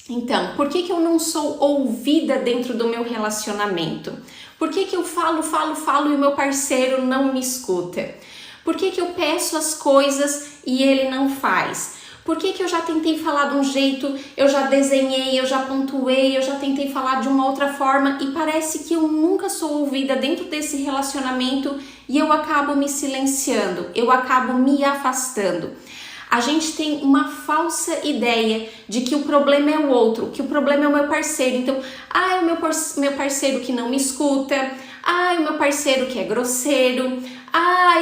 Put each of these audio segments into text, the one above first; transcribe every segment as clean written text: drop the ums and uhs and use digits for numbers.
Então, por que eu não sou ouvida dentro do meu relacionamento? Por que eu falo e o meu parceiro não me escuta? Por que eu peço as coisas e ele não faz? Por que eu já tentei falar de um jeito, eu já desenhei, eu já pontuei, eu já tentei falar de uma outra forma e parece que eu nunca sou ouvida dentro desse relacionamento e eu acabo me silenciando, eu acabo me afastando. A gente tem uma falsa ideia de que o problema é o outro, que o problema é o meu parceiro. Então, é o meu parceiro que não me escuta, é o meu parceiro que é grosseiro,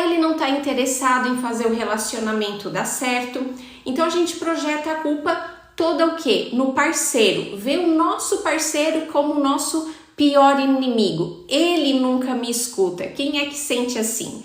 ele não está interessado em fazer o relacionamento dar certo. Então, a gente projeta a culpa toda o quê? No parceiro. Vê o nosso parceiro como o nosso pior inimigo. Ele nunca me escuta. Quem é que sente assim?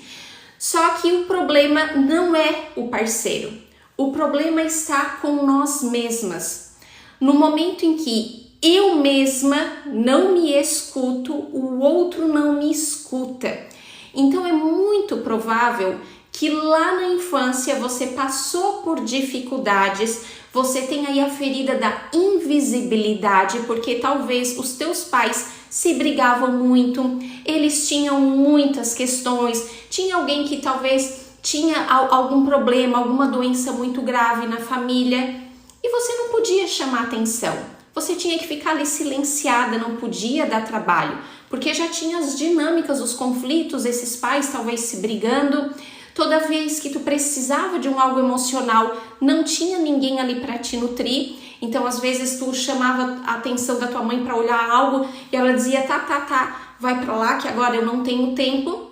Só que o problema não é o parceiro. O problema está com nós mesmas. No momento em que eu mesma não me escuto, o outro não me escuta. Então é muito provável que lá na infância você passou por dificuldades, você tem aí a ferida da invisibilidade, porque talvez os teus pais se brigavam muito, eles tinham muitas questões, tinha alguém que talvez tinha algum problema, alguma doença muito grave na família e você não podia chamar atenção. Você tinha que ficar ali silenciada, não podia dar trabalho, porque já tinha as dinâmicas, os conflitos, esses pais talvez se brigando. Toda vez que tu precisava de algo emocional, não tinha ninguém ali para te nutrir. Então, às vezes, tu chamava a atenção da tua mãe para olhar algo e ela dizia, tá, vai para lá que agora eu não tenho tempo.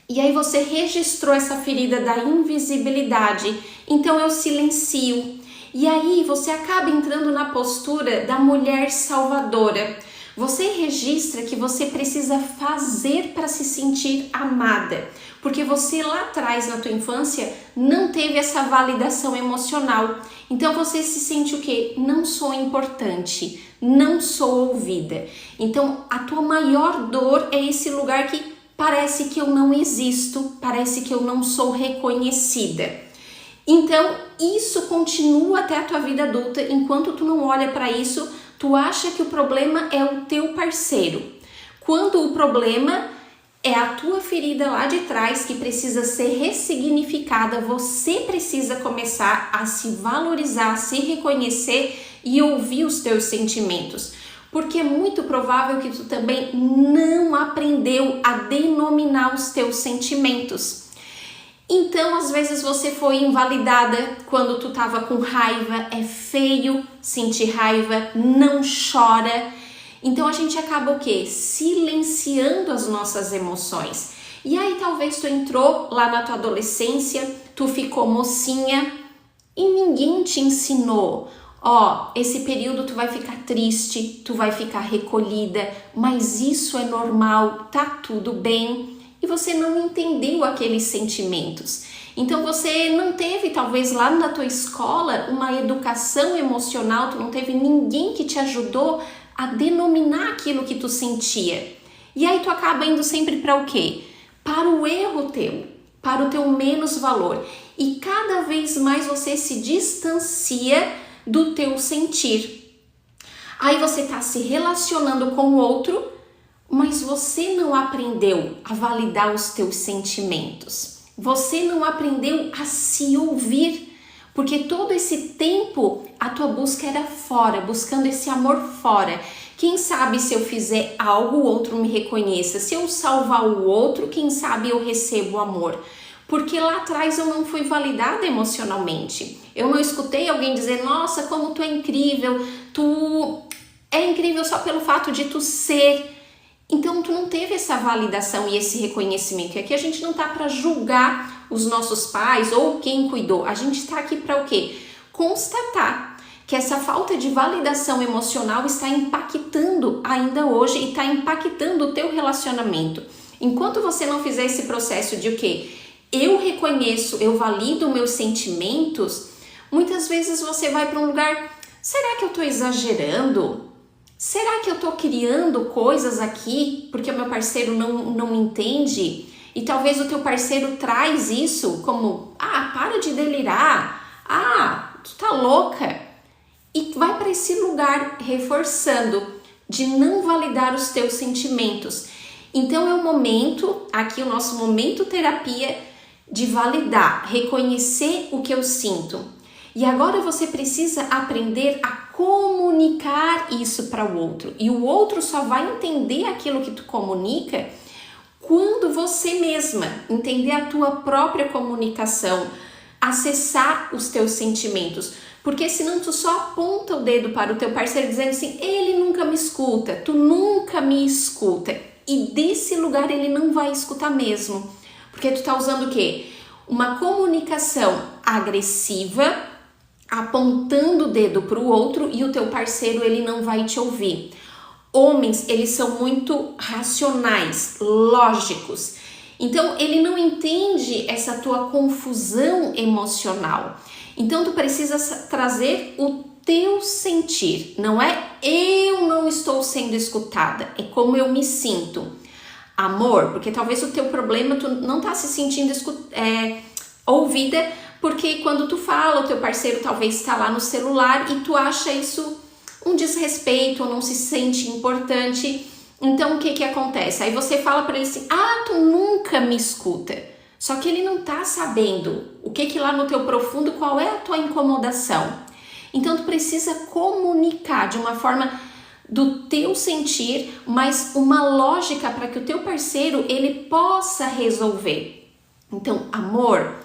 E aí você registrou essa ferida da invisibilidade, então eu silencio. E aí você acaba entrando na postura da mulher salvadora. Você registra que você precisa fazer para se sentir amada, porque você lá atrás na tua infância não teve essa validação emocional. Então você se sente o quê? Não sou importante, não sou ouvida. Então a tua maior dor é esse lugar que parece que eu não existo, parece que eu não sou reconhecida. Então, isso continua até a tua vida adulta. Enquanto tu não olha para isso, tu acha que o problema é o teu parceiro. Quando o problema é a tua ferida lá de trás que precisa ser ressignificada, você precisa começar a se valorizar, a se reconhecer e ouvir os teus sentimentos. Porque é muito provável que tu também não aprendeu a denominar os teus sentimentos. Então, às vezes você foi invalidada quando tu estava com raiva, é feio sentir raiva, não chora. Então a gente acaba o quê? Silenciando as nossas emoções. E aí talvez tu entrou lá na tua adolescência, tu ficou mocinha e ninguém te ensinou. Esse período tu vai ficar triste, tu vai ficar recolhida, mas isso é normal, tá tudo bem. E você não entendeu aqueles sentimentos. Então você não teve, talvez lá na tua escola, uma educação emocional, tu não teve ninguém que te ajudou a denominar aquilo que tu sentia. E aí tu acaba indo sempre para o quê? Para o erro teu, para o teu menos valor. E cada vez mais você se distancia do teu sentir. Aí você está se relacionando com o outro, mas você não aprendeu a validar os teus sentimentos. Você não aprendeu a se ouvir, porque todo esse tempo a tua busca era fora, buscando esse amor fora. Quem sabe se eu fizer algo, o outro me reconheça. Se eu salvar o outro, quem sabe eu recebo amor. Porque lá atrás eu não fui validada emocionalmente. Eu não escutei alguém dizer, nossa, como tu é incrível, tu é incrível só pelo fato de tu ser. Então tu não teve essa validação e esse reconhecimento. E aqui a gente não tá para julgar os nossos pais ou quem cuidou. A gente tá aqui para o quê? Constatar que essa falta de validação emocional está impactando ainda hoje e está impactando o teu relacionamento. Enquanto você não fizer esse processo de o quê? Eu reconheço, eu valido meus sentimentos, muitas vezes você vai para um lugar, será que eu tô exagerando? Será que eu tô criando coisas aqui porque o meu parceiro não me entende? E talvez o teu parceiro traz isso como, para de delirar, tu tá louca. e vai para esse lugar reforçando de não validar os teus sentimentos. Então é o momento, aqui o nosso momento terapia, de validar, reconhecer o que eu sinto. E agora você precisa aprender a comunicar isso para o outro. E o outro só vai entender aquilo que tu comunica quando você mesma entender a tua própria comunicação, acessar os teus sentimentos. Porque senão tu só aponta o dedo para o teu parceiro dizendo assim, ele nunca me escuta, tu nunca me escuta. E desse lugar ele não vai escutar mesmo. Porque tu tá usando o quê? Uma comunicação agressiva, apontando o dedo para o outro e o teu parceiro ele não vai te ouvir. Homens, eles são muito racionais, lógicos. Então, ele não entende essa tua confusão emocional. Então, tu precisa trazer o teu sentir. Não é eu não estou sendo escutada, é como eu me sinto. Amor, porque talvez o teu problema, tu não tá se sentindo ouvida, porque quando tu fala, o teu parceiro talvez está lá no celular e tu acha isso um desrespeito ou não se sente importante. Então, o que acontece? Aí você fala para ele assim, tu nunca me escuta. Só que ele não tá sabendo o que lá no teu profundo, qual é a tua incomodação. Então, tu precisa comunicar de uma forma do teu sentir, mas uma lógica para que o teu parceiro, ele possa resolver. Então, amor,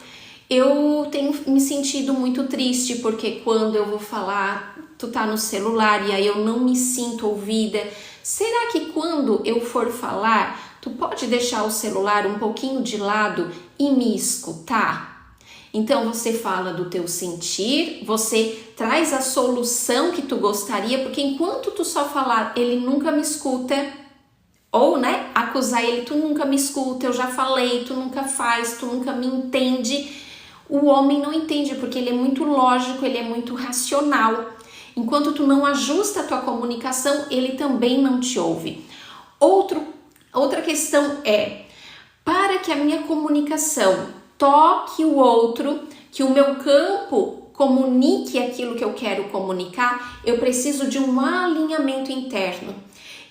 eu tenho me sentido muito triste porque quando eu vou falar, tu tá no celular e aí eu não me sinto ouvida. Será que quando eu for falar, tu pode deixar o celular um pouquinho de lado e me escutar? Então você fala do teu sentir, você traz a solução que tu gostaria, porque enquanto tu só falar, ele nunca me escuta, ou acusar ele, tu nunca me escuta, eu já falei, tu nunca faz, tu nunca me entende. O homem não entende porque ele é muito lógico, ele é muito racional. Enquanto tu não ajusta a tua comunicação, ele também não te ouve. Outra questão é, para que a minha comunicação toque o outro, que o meu campo comunique aquilo que eu quero comunicar, eu preciso de um alinhamento interno.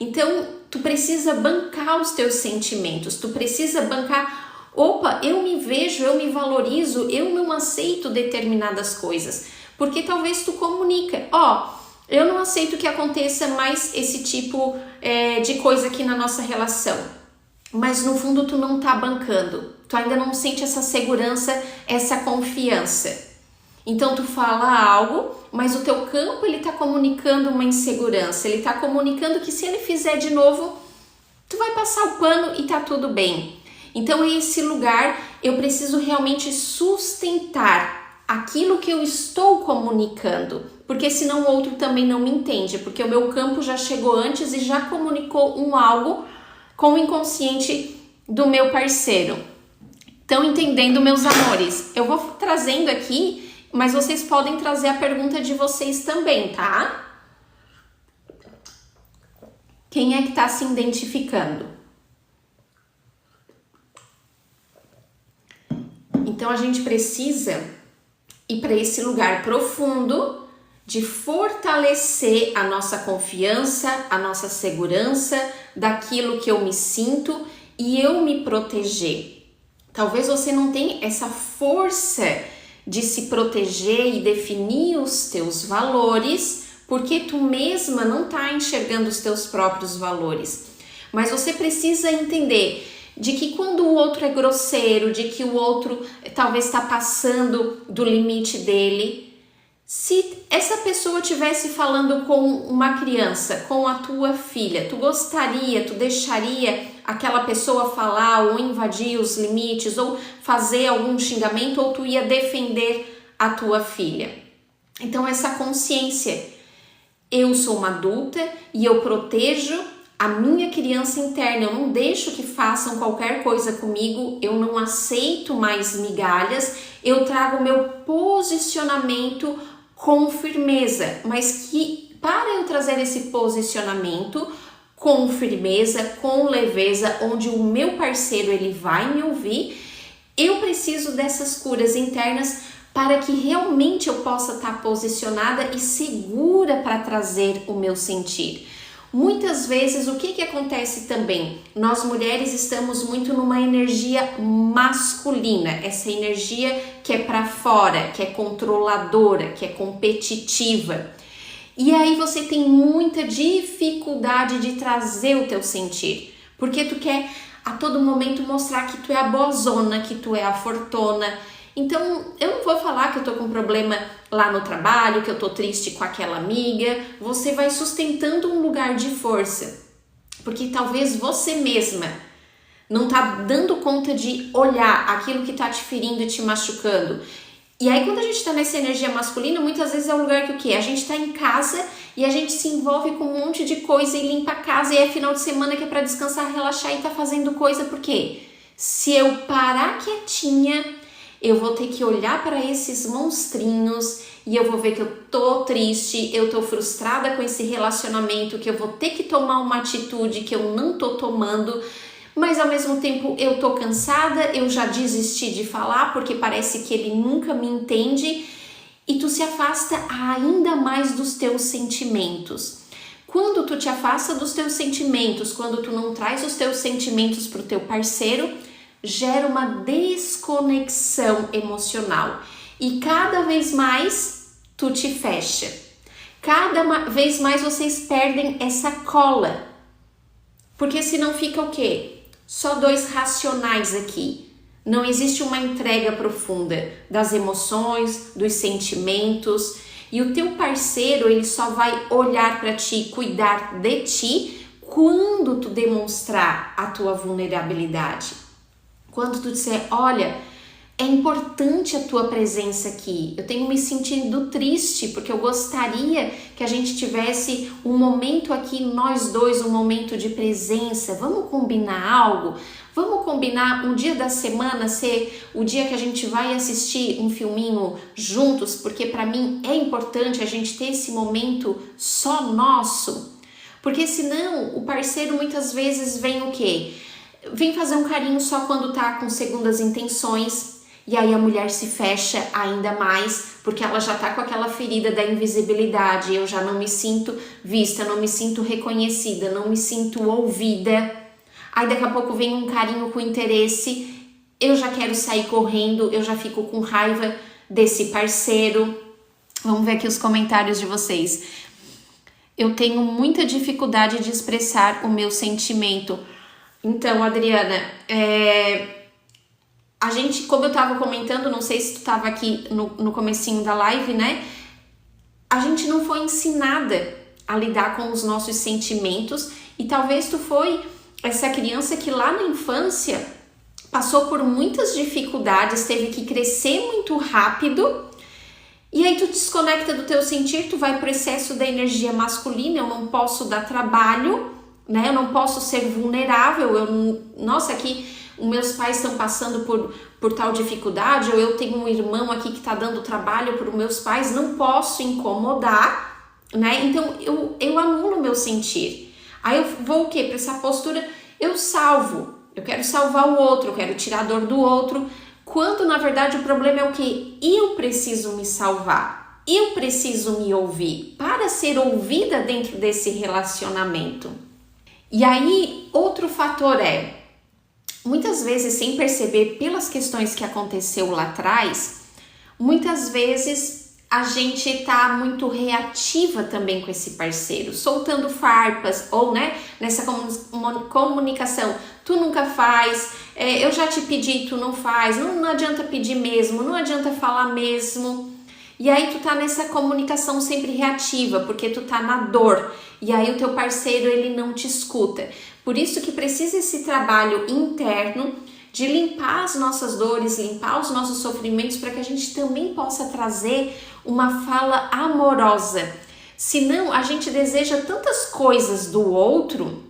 Então, tu precisa bancar os teus sentimentos, tu precisa bancar, eu me vejo, eu me valorizo, eu não aceito determinadas coisas. Porque talvez tu comunica, eu não aceito que aconteça mais esse tipo de coisa aqui na nossa relação. Mas no fundo tu não tá bancando, tu ainda não sente essa segurança, essa confiança. Então tu fala algo, mas o teu campo ele tá comunicando uma insegurança, ele tá comunicando que se ele fizer de novo, tu vai passar o pano e tá tudo bem. Então esse lugar eu preciso realmente sustentar aquilo que eu estou comunicando, porque senão o outro também não me entende, porque o meu campo já chegou antes e já comunicou algo com o inconsciente do meu parceiro. Estão entendendo, meus amores? Eu vou trazendo aqui, mas vocês podem trazer a pergunta de vocês também, tá? Quem é que está se identificando? Então a gente precisa ir para esse lugar profundo de fortalecer a nossa confiança, a nossa segurança daquilo que eu me sinto e eu me proteger. Talvez você não tenha essa força de se proteger e definir os teus valores, porque tu mesma não tá enxergando os teus próprios valores. Mas você precisa entender de que quando o outro é grosseiro, de que o outro talvez está passando do limite dele, se essa pessoa estivesse falando com uma criança, com a tua filha, tu deixaria aquela pessoa falar ou invadir os limites ou fazer algum xingamento, ou tu ia defender a tua filha? Então essa consciência, eu sou uma adulta e eu protejo a minha criança interna, eu não deixo que façam qualquer coisa comigo, eu não aceito mais migalhas, eu trago meu posicionamento com firmeza, mas que para eu trazer esse posicionamento com firmeza, com leveza, onde o meu parceiro ele vai me ouvir, eu preciso dessas curas internas para que realmente eu possa estar posicionada e segura para trazer o meu sentir. Muitas vezes, o que acontece também? Nós mulheres estamos muito numa energia masculina, essa energia que é para fora, que é controladora, que é competitiva. E aí você tem muita dificuldade de trazer o teu sentir, porque tu quer a todo momento mostrar que tu é a boazona, que tu é a fortuna. Então, eu não vou falar que eu tô com problema lá no trabalho, que eu tô triste com aquela amiga. Você vai sustentando um lugar de força, porque talvez você mesma não tá dando conta de olhar aquilo que tá te ferindo e te machucando. E aí, quando a gente tá nessa energia masculina, muitas vezes é o lugar que o quê? A gente tá em casa e a gente se envolve com um monte de coisa e limpa a casa, e é final de semana que é pra descansar, relaxar e tá fazendo coisa, porque se eu parar quietinha, eu vou ter que olhar para esses monstrinhos e eu vou ver que eu tô triste, eu tô frustrada com esse relacionamento, que eu vou ter que tomar uma atitude que eu não tô tomando, mas ao mesmo tempo eu tô cansada, eu já desisti de falar porque parece que ele nunca me entende, e tu se afasta ainda mais dos teus sentimentos. Quando tu te afasta dos teus sentimentos, quando tu não traz os teus sentimentos pro teu parceiro, gera uma desconexão emocional e cada vez mais tu te fecha. Cada vez mais vocês perdem essa cola, porque senão fica o quê? Só dois racionais aqui. Não existe uma entrega profunda das emoções, dos sentimentos, e o teu parceiro ele só vai olhar para ti, cuidar de ti quando tu demonstrar a tua vulnerabilidade. Quando tu disser, olha, é importante a tua presença aqui, eu tenho me sentindo triste porque eu gostaria que a gente tivesse um momento aqui, nós dois, um momento de presença, vamos combinar algo? Vamos combinar um dia da semana ser o dia que a gente vai assistir um filminho juntos, porque para mim é importante a gente ter esse momento só nosso, porque senão o parceiro muitas vezes vem o quê? Vem fazer um carinho só quando tá com segundas intenções, e aí a mulher se fecha ainda mais, porque ela já tá com aquela ferida da invisibilidade, eu já não me sinto vista, não me sinto reconhecida, não me sinto ouvida. Aí daqui a pouco vem um carinho com interesse, eu já quero sair correndo, eu já fico com raiva desse parceiro. Vamos ver aqui os comentários de vocês. Eu tenho muita dificuldade de expressar o meu sentimento. Então, Adriana, a gente, como eu tava comentando, não sei se tu tava aqui no comecinho da live, né? A gente não foi ensinada a lidar com os nossos sentimentos, e talvez tu foi essa criança que lá na infância passou por muitas dificuldades, teve que crescer muito rápido, e aí tu desconecta do teu sentir, tu vai pro excesso da energia masculina, eu não posso dar trabalho, né? Eu não posso ser vulnerável, nossa, aqui os meus pais estão passando por tal dificuldade, ou eu tenho um irmão aqui que está dando trabalho para os meus pais, não posso incomodar, né? Então eu anulo o meu sentir. Aí eu vou o quê? Para essa postura, eu salvo, eu quero salvar o outro, eu quero tirar a dor do outro, quando na verdade o problema é o quê? Eu preciso me salvar, eu preciso me ouvir, para ser ouvida dentro desse relacionamento. E aí, outro fator é, muitas vezes sem perceber pelas questões que aconteceu lá atrás, muitas vezes a gente tá muito reativa também com esse parceiro, soltando farpas, ou né, nessa comunicação, tu nunca faz, eu já te pedi, tu não faz, não adianta pedir mesmo, não adianta falar mesmo. E aí tu tá nessa comunicação sempre reativa, porque tu tá na dor, e aí o teu parceiro ele não te escuta. Por isso que precisa esse trabalho interno de limpar as nossas dores, limpar os nossos sofrimentos, para que a gente também possa trazer uma fala amorosa. Senão a gente deseja tantas coisas do outro,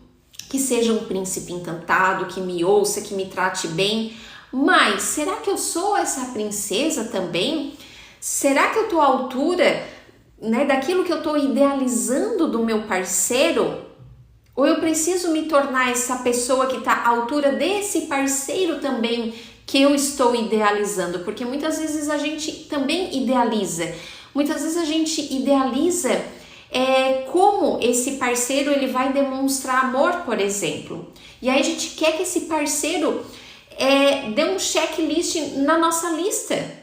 que seja um príncipe encantado, que me ouça, que me trate bem, mas será que eu sou essa princesa também? Será que eu estou à altura, né, daquilo que eu estou idealizando do meu parceiro? Ou eu preciso me tornar essa pessoa que está à altura desse parceiro também, que eu estou idealizando? Porque muitas vezes a gente também idealiza. Muitas vezes a gente idealiza como esse parceiro ele vai demonstrar amor, por exemplo. E aí a gente quer que esse parceiro dê um checklist na nossa lista.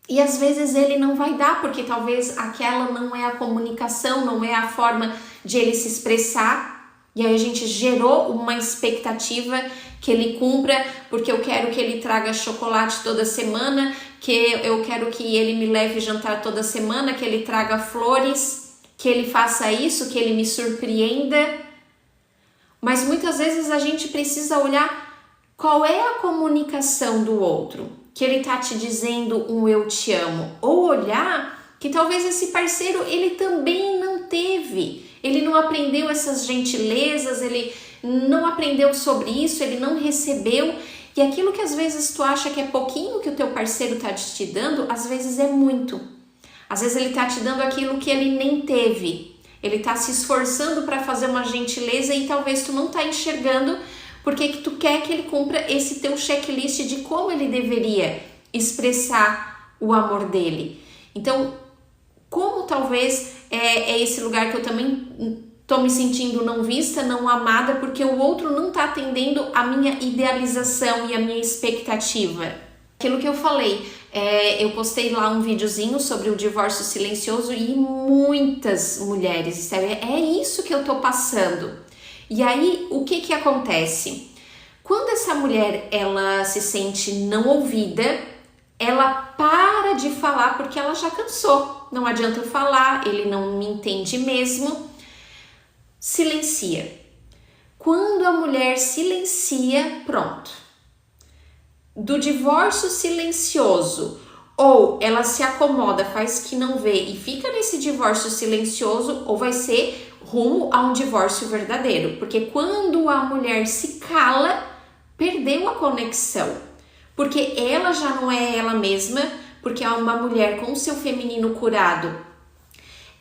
E às vezes ele não vai dar, porque talvez aquela não é a comunicação, não é a forma de ele se expressar. E aí a gente gerou uma expectativa que ele cumpra, porque eu quero que ele traga chocolate toda semana, que eu quero que ele me leve jantar toda semana, que ele traga flores, que ele faça isso, que ele me surpreenda. Mas muitas vezes a gente precisa olhar qual é a comunicação do outro, que ele tá te dizendo um eu te amo, ou olhar que talvez esse parceiro ele também não teve, ele não aprendeu essas gentilezas, ele não aprendeu sobre isso, ele não recebeu, e aquilo que às vezes tu acha que é pouquinho que o teu parceiro tá te dando, às vezes é muito. Às vezes ele tá te dando aquilo que ele nem teve, ele tá se esforçando para fazer uma gentileza e talvez tu não tá enxergando porque que tu quer que ele cumpra esse teu checklist de como ele deveria expressar o amor dele. Então, como talvez é esse lugar que eu também tô me sentindo não vista, não amada, porque o outro não tá atendendo a minha idealização e a minha expectativa. Aquilo que eu falei, eu postei lá um videozinho sobre o divórcio silencioso e muitas mulheres disseram, é isso que eu tô passando. E aí, o que acontece? Quando essa mulher, ela se sente não ouvida, ela para de falar porque ela já cansou. Não adianta eu falar, ele não me entende mesmo. Silencia. Quando a mulher silencia, pronto. Do divórcio silencioso, ou ela se acomoda, faz que não vê e fica nesse divórcio silencioso, ou vai ser rumo a um divórcio verdadeiro, porque quando a mulher se cala, perdeu a conexão, porque ela já não é ela mesma, porque é uma mulher com o seu feminino curado,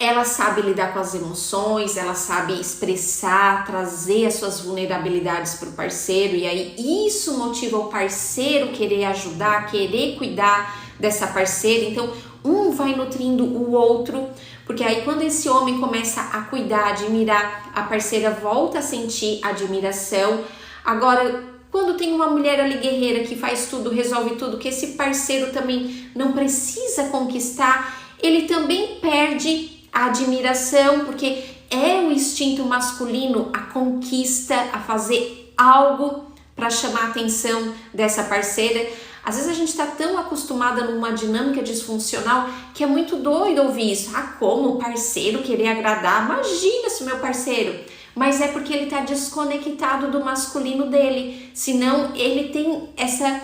ela sabe lidar com as emoções, ela sabe expressar, trazer as suas vulnerabilidades para o parceiro, e aí isso motiva o parceiro querer ajudar, querer cuidar dessa parceira, então um vai nutrindo o outro, porque aí quando esse homem começa a cuidar, admirar, a parceira volta a sentir admiração. Agora, quando tem uma mulher ali guerreira que faz tudo, resolve tudo, que esse parceiro também não precisa conquistar, ele também perde a admiração, porque é o instinto masculino a conquista, a fazer algo para chamar a atenção dessa parceira. Às vezes a gente está tão acostumada numa dinâmica disfuncional que é muito doido ouvir isso. Ah, como o parceiro querer agradar? Imagina se o meu parceiro... Mas é porque ele está desconectado do masculino dele. Senão ele tem essa...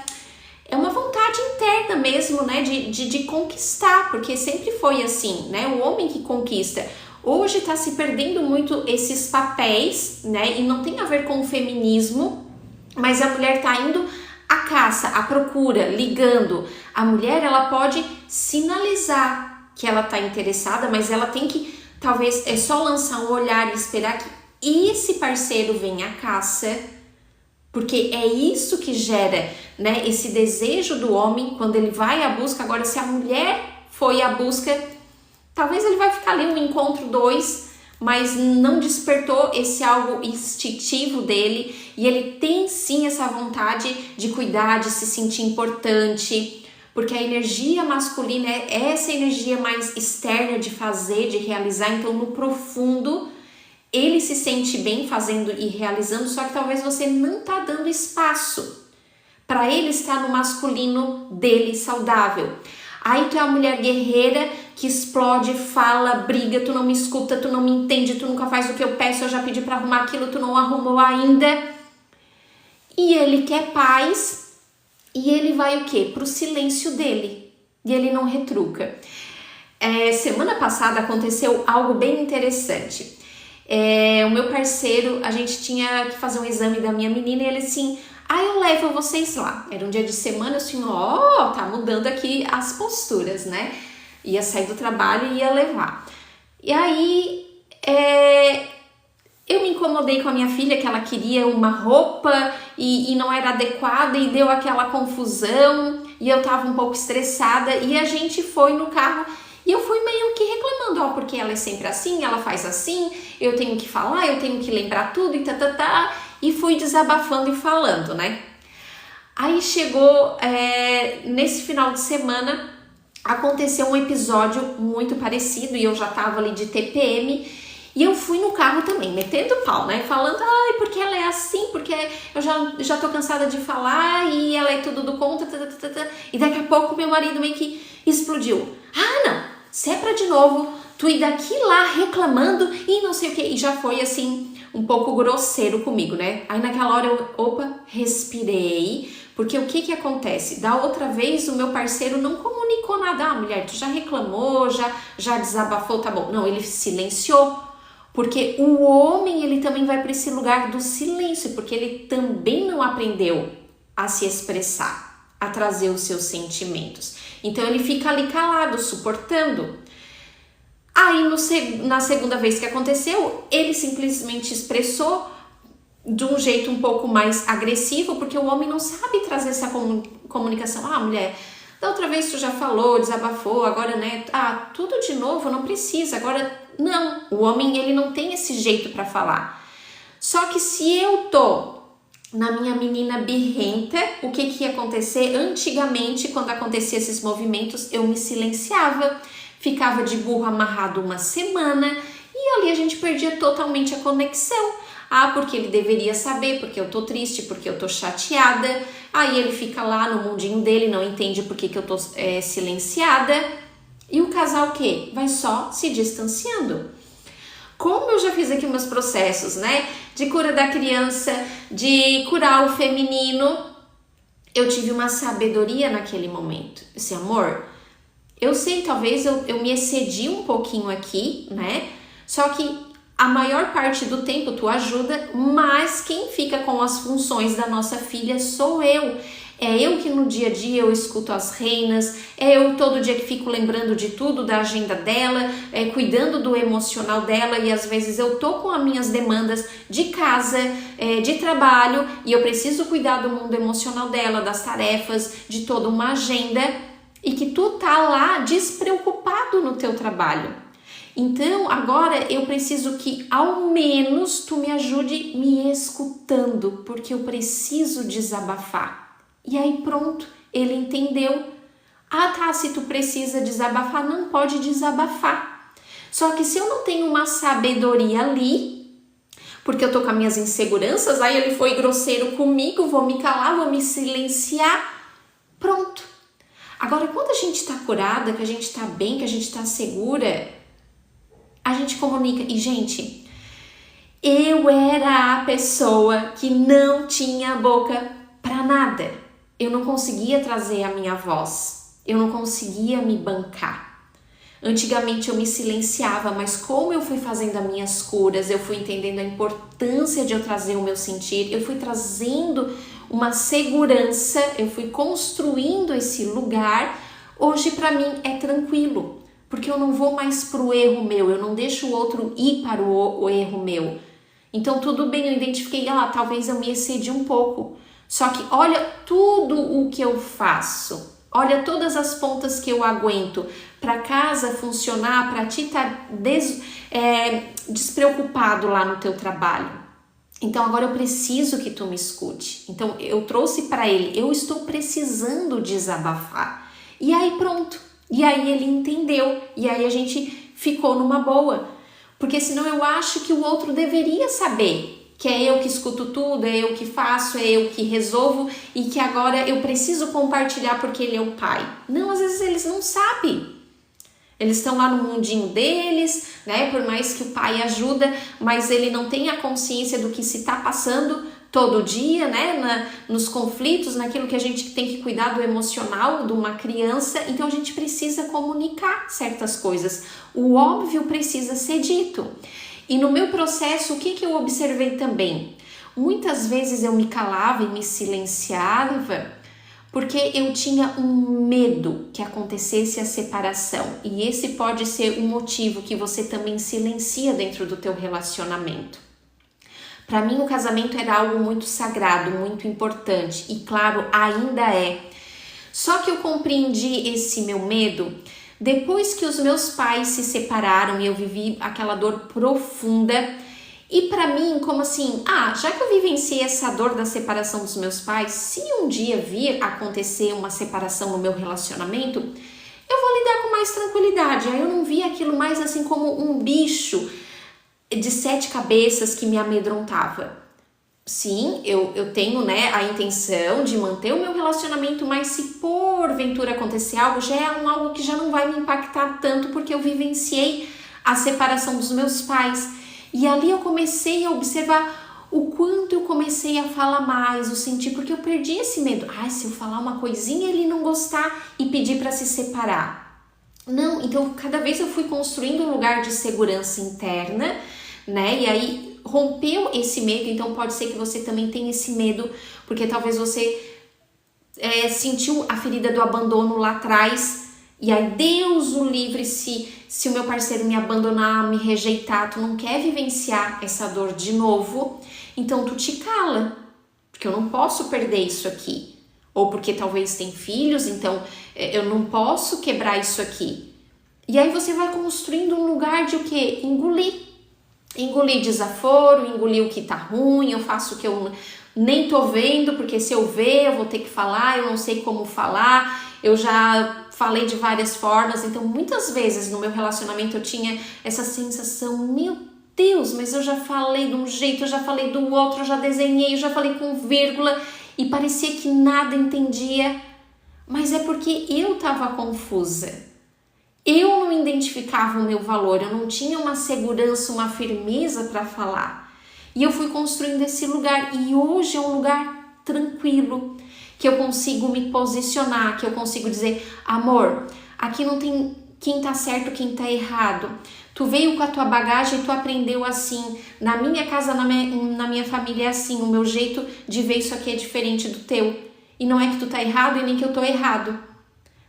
É uma vontade interna mesmo, né? De conquistar, porque sempre foi assim, né? O homem que conquista. Hoje está se perdendo muito esses papéis, né? E não tem a ver com o feminismo, mas a mulher está indo à caça, à procura, ligando. A mulher, ela pode sinalizar que ela está interessada, mas ela tem que, talvez, é só lançar um olhar e esperar que esse parceiro venha à caça, porque é isso que gera, né, esse desejo do homem quando ele vai à busca. Agora, se a mulher foi à busca, talvez ele vai ficar ali um encontro 2, mas não despertou esse algo instintivo dele, e ele tem sim essa vontade de cuidar, de se sentir importante, porque a energia masculina é essa energia mais externa de fazer, de realizar. Então no profundo ele se sente bem fazendo e realizando, só que talvez você não tá dando espaço para ele estar no masculino dele saudável. Aí tu é a mulher guerreira que explode, fala, briga, tu não me escuta, tu não me entende, tu nunca faz o que eu peço, eu já pedi para arrumar aquilo, tu não arrumou ainda. E ele quer paz e ele vai o quê? Pro silêncio dele, e ele não retruca. Semana passada aconteceu algo bem interessante. O meu parceiro, a gente tinha que fazer um exame da minha menina e ele assim... eu levo vocês lá. Era um dia de semana, assim, tá mudando aqui as posturas, né? Ia sair do trabalho e ia levar. E aí, eu me incomodei com a minha filha, que ela queria uma roupa e não era adequada e deu aquela confusão e eu tava um pouco estressada e a gente foi no carro e eu fui meio que reclamando, ó, porque ela é sempre assim, ela faz assim, eu tenho que falar, eu tenho que lembrar tudo e e fui desabafando e falando, né? Aí chegou, nesse final de semana, aconteceu um episódio muito parecido e eu já tava ali de TPM e eu fui no carro também, metendo pau, né? Falando, ai, porque ela é assim, porque eu já tô cansada de falar e ela é tudo do contra, e daqui a pouco meu marido meio que explodiu. Ah, não, se é pra de novo, tu ir daqui lá reclamando e não sei o que, e já foi assim, um pouco grosseiro comigo, né? Aí naquela hora eu, respirei, porque o que acontece? Da outra vez o meu parceiro não comunicou nada. Ah, mulher, tu já reclamou, já desabafou, tá bom. Não, ele silenciou, porque o homem, ele também vai para esse lugar do silêncio, porque ele também não aprendeu a se expressar, a trazer os seus sentimentos. Então ele fica ali calado, suportando. Aí na segunda vez que aconteceu, ele simplesmente expressou de um jeito um pouco mais agressivo, porque o homem não sabe trazer essa comunicação. Ah, mulher, da outra vez tu já falou, desabafou, agora, né? Ah, tudo de novo, não precisa, agora não. O homem, ele não tem esse jeito para falar. Só que se eu tô na minha menina birrenta, o que ia acontecer? Antigamente, quando acontecia esses movimentos, eu me silenciava, ficava de burro amarrado uma semana e ali a gente perdia totalmente a conexão. Ah, porque ele deveria saber, porque eu tô triste, porque eu tô chateada. Aí ele fica lá no mundinho dele, não entende por que eu tô silenciada. E o casal o quê? Vai só se distanciando. Como eu já fiz aqui meus processos, né? De cura da criança, de curar o feminino, eu tive uma sabedoria naquele momento. Esse amor, eu sei, talvez eu me excedi um pouquinho aqui, né? Só que a maior parte do tempo tu ajuda, mas quem fica com as funções da nossa filha sou eu. É eu que no dia a dia eu escuto as reinas, é eu todo dia que fico lembrando de tudo, da agenda dela, cuidando do emocional dela e às vezes eu tô com as minhas demandas de casa, de trabalho e eu preciso cuidar do mundo emocional dela, das tarefas, de toda uma agenda e que tu tá lá despreocupado no teu trabalho. Então, agora eu preciso que ao menos tu me ajude me escutando, porque eu preciso desabafar. E aí pronto, ele entendeu. Ah tá, se tu precisa desabafar, não pode desabafar. Só que se eu não tenho uma sabedoria ali, porque eu tô com as minhas inseguranças, aí ele foi grosseiro comigo, vou me calar, vou me silenciar, pronto. Agora, quando a gente tá curada, que a gente tá bem, que a gente tá segura, a gente comunica. E, gente, eu era a pessoa que não tinha boca pra nada. Eu não conseguia trazer a minha voz. Eu não conseguia me bancar. Antigamente eu me silenciava, mas como eu fui fazendo as minhas curas, eu fui entendendo a importância de eu trazer o meu sentir, eu fui trazendo uma segurança, eu fui construindo esse lugar. Hoje pra mim é tranquilo. Porque eu não vou mais pro erro meu, eu não deixo o outro ir para o erro meu. Então tudo bem, eu identifiquei, talvez eu me excedi um pouco. Só que olha tudo o que eu faço, olha todas as pontas que eu aguento para casa funcionar, para ti estar despreocupado lá no teu trabalho. Então agora eu preciso que tu me escute. Então eu trouxe para ele, eu estou precisando desabafar. E aí pronto. E aí ele entendeu, e aí a gente ficou numa boa. Porque senão eu acho que o outro deveria saber que é eu que escuto tudo, é eu que faço, é eu que resolvo e que agora eu preciso compartilhar porque ele é o pai. Não, às vezes eles não sabem. Eles estão lá no mundinho deles, né? Por mais que o pai ajuda, mas ele não tem a consciência do que se está passando todo dia, né, nos conflitos, naquilo que a gente tem que cuidar do emocional de uma criança, então a gente precisa comunicar certas coisas. O óbvio precisa ser dito. E no meu processo, o que eu observei também? Muitas vezes eu me calava e me silenciava porque eu tinha um medo que acontecesse a separação. E esse pode ser um motivo que você também silencia dentro do teu relacionamento. Para mim o casamento era algo muito sagrado, muito importante e claro, ainda é. Só que eu compreendi esse meu medo depois que os meus pais se separaram e eu vivi aquela dor profunda. E para mim, como assim, já que eu vivenciei essa dor da separação dos meus pais, se um dia vir acontecer uma separação no meu relacionamento, eu vou lidar com mais tranquilidade. Aí eu não vi aquilo mais assim como um bicho de 7 cabeças que me amedrontava. Sim, eu tenho, né, a intenção de manter o meu relacionamento, mas se porventura acontecer algo, já é algo que já não vai me impactar tanto porque eu vivenciei a separação dos meus pais. E ali eu comecei a observar o quanto eu comecei a falar mais, o sentir, porque eu perdi esse medo. Se eu falar uma coisinha ele não gostar e pedir para se separar. Não, então cada vez eu fui construindo um lugar de segurança interna, né? E aí rompeu esse medo, então pode ser que você também tenha esse medo, porque talvez você sentiu a ferida do abandono lá atrás, e aí Deus o livre se o meu parceiro me abandonar, me rejeitar, tu não quer vivenciar essa dor de novo, então tu te cala, porque eu não posso perder isso aqui, ou porque talvez tem filhos, então eu não posso quebrar isso aqui. E aí você vai construindo um lugar de o quê? Engolir desaforo, engolir o que tá ruim, eu faço o que eu nem tô vendo, porque se eu ver eu vou ter que falar, eu não sei como falar, eu já falei de várias formas, então muitas vezes no meu relacionamento eu tinha essa sensação, meu Deus, mas eu já falei de um jeito, eu já falei do outro, eu já desenhei, eu já falei com vírgula e parecia que nada entendia, mas é porque eu tava confusa. Eu não identificava o meu valor, eu não tinha uma segurança, uma firmeza para falar. E eu fui construindo esse lugar e hoje é um lugar tranquilo, que eu consigo me posicionar, que eu consigo dizer, amor, aqui não tem quem tá certo, quem tá errado. Tu veio com a tua bagagem e tu aprendeu assim. Na minha casa, na minha família é assim, o meu jeito de ver isso aqui é diferente do teu. E não é que tu tá errado e nem que eu tô errado.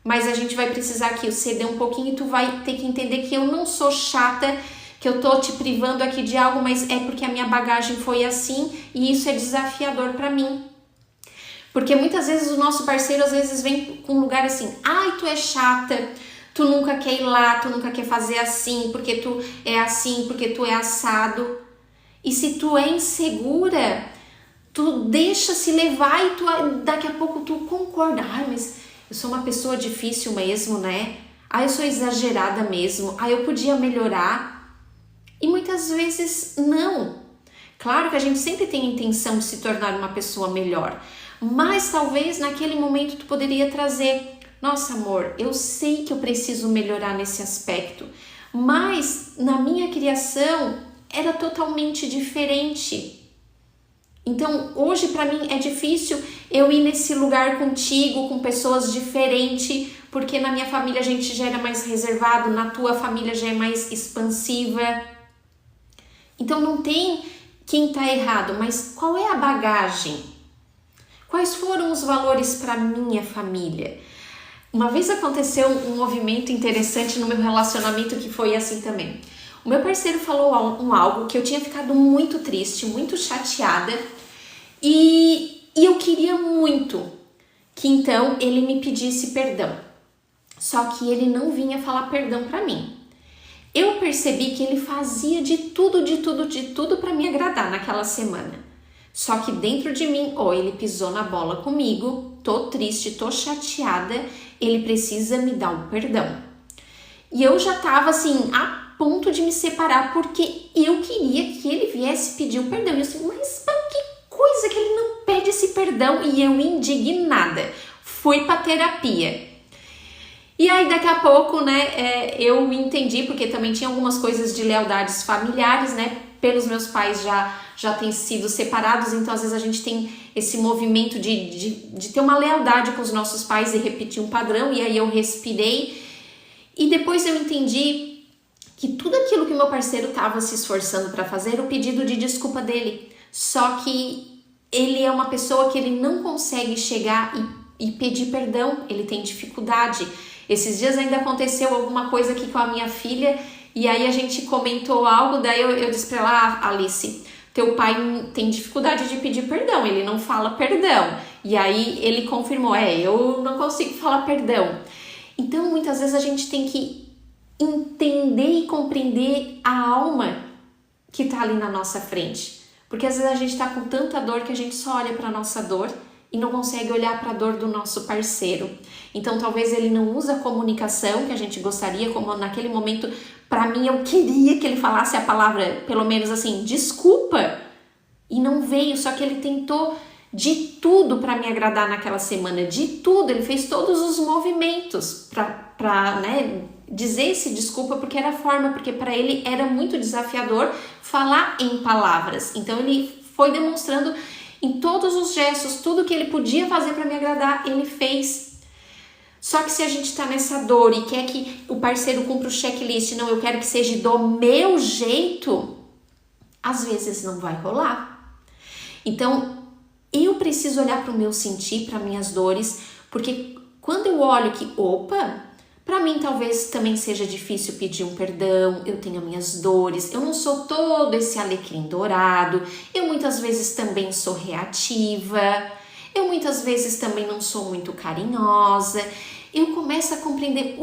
Mas a gente vai precisar aqui ceder um pouquinho e tu vai ter que entender que eu não sou chata, que eu tô te privando aqui de algo, mas é porque a minha bagagem foi assim e isso é desafiador para mim. Porque muitas vezes o nosso parceiro às vezes vem com um lugar assim, tu é chata, tu nunca quer ir lá, tu nunca quer fazer assim, porque tu é assim, porque tu é assado. E se tu é insegura, tu deixa se levar e daqui a pouco tu concorda, mas eu sou uma pessoa difícil mesmo, né? Eu sou exagerada mesmo. Eu podia melhorar. E muitas vezes não. Claro que a gente sempre tem a intenção de se tornar uma pessoa melhor. Mas talvez naquele momento tu poderia trazer, nossa amor, eu sei que eu preciso melhorar nesse aspecto. Mas na minha criação era totalmente diferente. Então, hoje para mim é difícil eu ir nesse lugar contigo, com pessoas diferentes, porque na minha família a gente já era mais reservado, na tua família já é mais expansiva. Então, não tem quem tá errado, mas qual é a bagagem? Quais foram os valores para minha família? Uma vez aconteceu um movimento interessante no meu relacionamento que foi assim também. O meu parceiro falou algo que eu tinha ficado muito triste, muito chateada e eu queria muito que então ele me pedisse perdão. Só que ele não vinha falar perdão para mim. Eu percebi que ele fazia de tudo para me agradar naquela semana. Só que dentro de mim, ele pisou na bola comigo, tô triste, tô chateada, ele precisa me dar um perdão. E eu já tava assim, ponto de me separar, porque eu queria que ele viesse pedir o perdão. E eu assim, mas para que coisa que ele não pede esse perdão? E eu indignada, fui pra terapia. E aí daqui a pouco, né, eu entendi, porque também tinha algumas coisas de lealdades familiares, né, pelos meus pais já têm sido separados, então às vezes a gente tem esse movimento de ter uma lealdade com os nossos pais e repetir um padrão, e aí eu respirei, e depois eu entendi que tudo aquilo que meu parceiro estava se esforçando para fazer era o pedido de desculpa dele. Só que ele é uma pessoa que ele não consegue chegar e pedir perdão, ele tem dificuldade. Esses dias ainda aconteceu alguma coisa aqui com a minha filha e aí a gente comentou algo, daí eu disse para ela, Alice, teu pai tem dificuldade de pedir perdão, ele não fala perdão. E aí ele confirmou, eu não consigo falar perdão. Então muitas vezes a gente tem que entender e compreender a alma que tá ali na nossa frente. Porque às vezes a gente tá com tanta dor que a gente só olha pra nossa dor e não consegue olhar para a dor do nosso parceiro. Então talvez ele não use a comunicação que a gente gostaria, como naquele momento, para mim eu queria que ele falasse a palavra, pelo menos assim, desculpa, e não veio, só que ele tentou de tudo para me agradar naquela semana, de tudo, ele fez todos os movimentos para dizer esse desculpa, porque era a forma, porque para ele era muito desafiador falar em palavras. Então ele foi demonstrando em todos os gestos, tudo que ele podia fazer para me agradar, ele fez. Só que se a gente tá nessa dor e quer que o parceiro cumpra o checklist, não, eu quero que seja do meu jeito, às vezes não vai rolar. Então, eu preciso olhar para o meu sentir, para minhas dores, porque quando eu olho que, para mim talvez também seja difícil pedir um perdão, eu tenho minhas dores, eu não sou todo esse alecrim dourado, eu muitas vezes também sou reativa, eu muitas vezes também não sou muito carinhosa. Eu começo a compreender,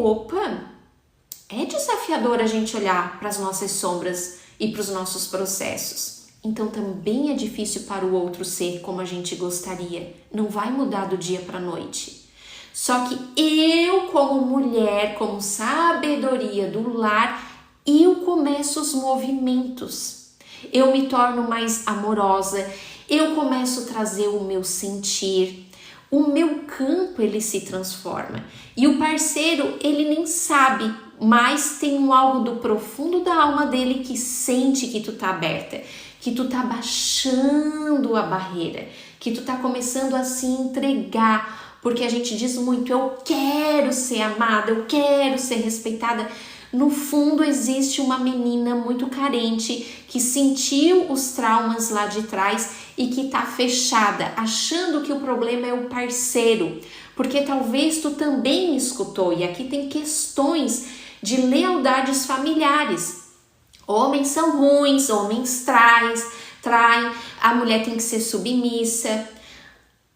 é desafiador a gente olhar para as nossas sombras e para os nossos processos. Então também é difícil para o outro ser como a gente gostaria, não vai mudar do dia para a noite. Só que eu, como mulher, como sabedoria do lar, eu começo os movimentos. Eu me torno mais amorosa, eu começo a trazer o meu sentir. O meu campo, ele se transforma. E o parceiro, ele nem sabe, mas tem algo do profundo da alma dele que sente que tu tá aberta, que tu tá baixando a barreira, que tu tá começando a se entregar. Porque a gente diz muito, eu quero ser amada, eu quero ser respeitada. No fundo existe uma menina muito carente que sentiu os traumas lá de trás e que tá fechada, achando que o problema é o parceiro. Porque talvez tu também me escutou e aqui tem questões de lealdades familiares. Homens são ruins, homens traem, a mulher tem que ser submissa.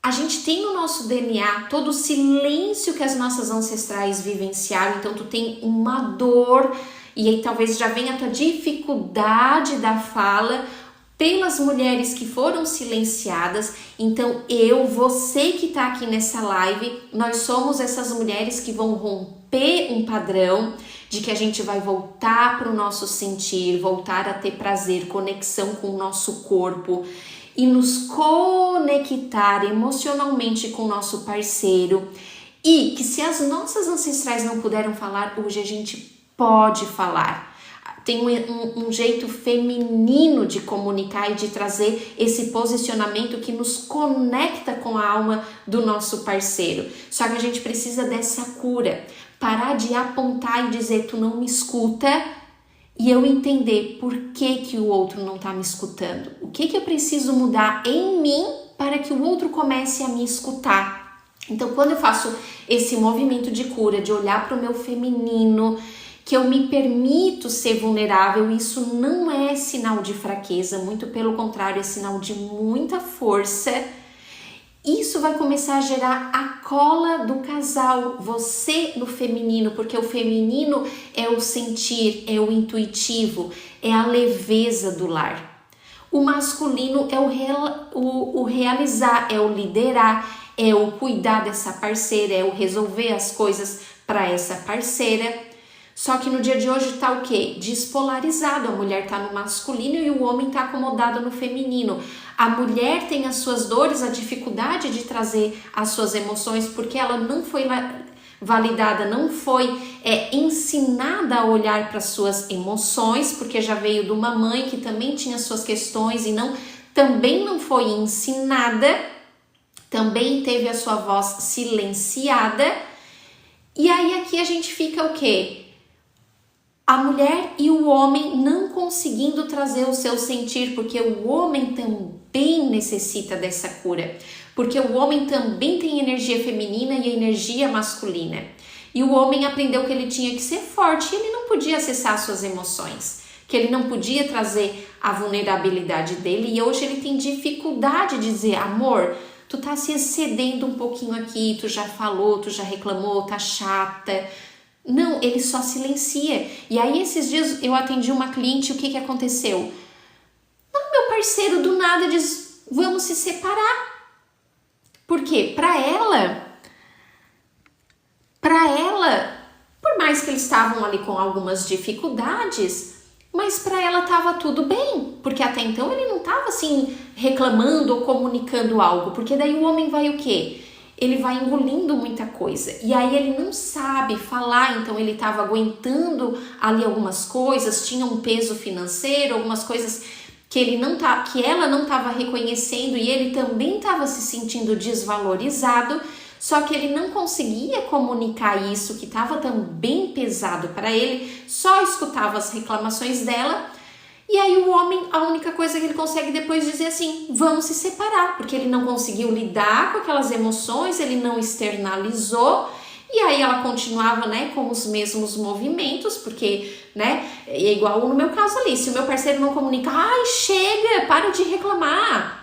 A gente tem no nosso DNA todo o silêncio que as nossas ancestrais vivenciaram, então tu tem uma dor e aí talvez já venha a tua dificuldade da fala pelas mulheres que foram silenciadas. Então você que tá aqui nessa live, nós somos essas mulheres que vão romper um padrão de que a gente vai voltar para o nosso sentir, voltar a ter prazer, conexão com o nosso corpo e nos conectar emocionalmente com o nosso parceiro, e que se as nossas ancestrais não puderam falar, hoje a gente pode falar. Tem um jeito feminino de comunicar e de trazer esse posicionamento que nos conecta com a alma do nosso parceiro. Só que a gente precisa dessa cura, parar de apontar e dizer tu não me escuta, e eu entender por que o outro não está me escutando. O que eu preciso mudar em mim para que o outro comece a me escutar. Então, quando eu faço esse movimento de cura, de olhar para o meu feminino, que eu me permito ser vulnerável, isso não é sinal de fraqueza, muito pelo contrário, é sinal de muita força. Isso vai começar a gerar a cola do casal, você no feminino, porque o feminino é o sentir, é o intuitivo, é a leveza do lar. O masculino é o realizar, é o liderar, é o cuidar dessa parceira, é o resolver as coisas para essa parceira. Só que no dia de hoje tá o quê? Despolarizado, a mulher tá no masculino e o homem tá acomodado no feminino. A mulher tem as suas dores, a dificuldade de trazer as suas emoções, porque ela não foi validada, não foi ensinada a olhar para suas emoções, porque já veio de uma mãe que também tinha suas questões e também não foi ensinada, também teve a sua voz silenciada. E aí aqui a gente fica o quê? A mulher e o homem não conseguindo trazer o seu sentir, porque o homem também necessita dessa cura, porque o homem também tem energia feminina e energia masculina. E o homem aprendeu que ele tinha que ser forte e ele não podia acessar suas emoções, que ele não podia trazer a vulnerabilidade dele, e hoje ele tem dificuldade de dizer, amor, tu tá se excedendo um pouquinho aqui, tu já falou, tu já reclamou, tá chata. Não, ele só silencia. E aí esses dias eu atendi uma cliente, o que aconteceu? Meu parceiro do nada diz, vamos se separar. Por quê? Para ela, por mais que eles estavam ali com algumas dificuldades, mas para ela estava tudo bem, porque até então ele não estava assim reclamando ou comunicando algo, porque daí o homem vai o quê? Ele vai engolindo muita coisa, e aí ele não sabe falar, então ele estava aguentando ali algumas coisas, tinha um peso financeiro, algumas coisas que ela não estava reconhecendo, e ele também estava se sentindo desvalorizado, só que ele não conseguia comunicar isso, que estava também pesado para ele, só escutava as reclamações dela, e aí o homem, a única coisa que ele consegue depois dizer assim, vamos se separar, porque ele não conseguiu lidar com aquelas emoções, ele não externalizou, e aí ela continuava, né, com os mesmos movimentos, porque, né, é igual no meu caso ali, se o meu parceiro não comunica, ai, chega, para de reclamar,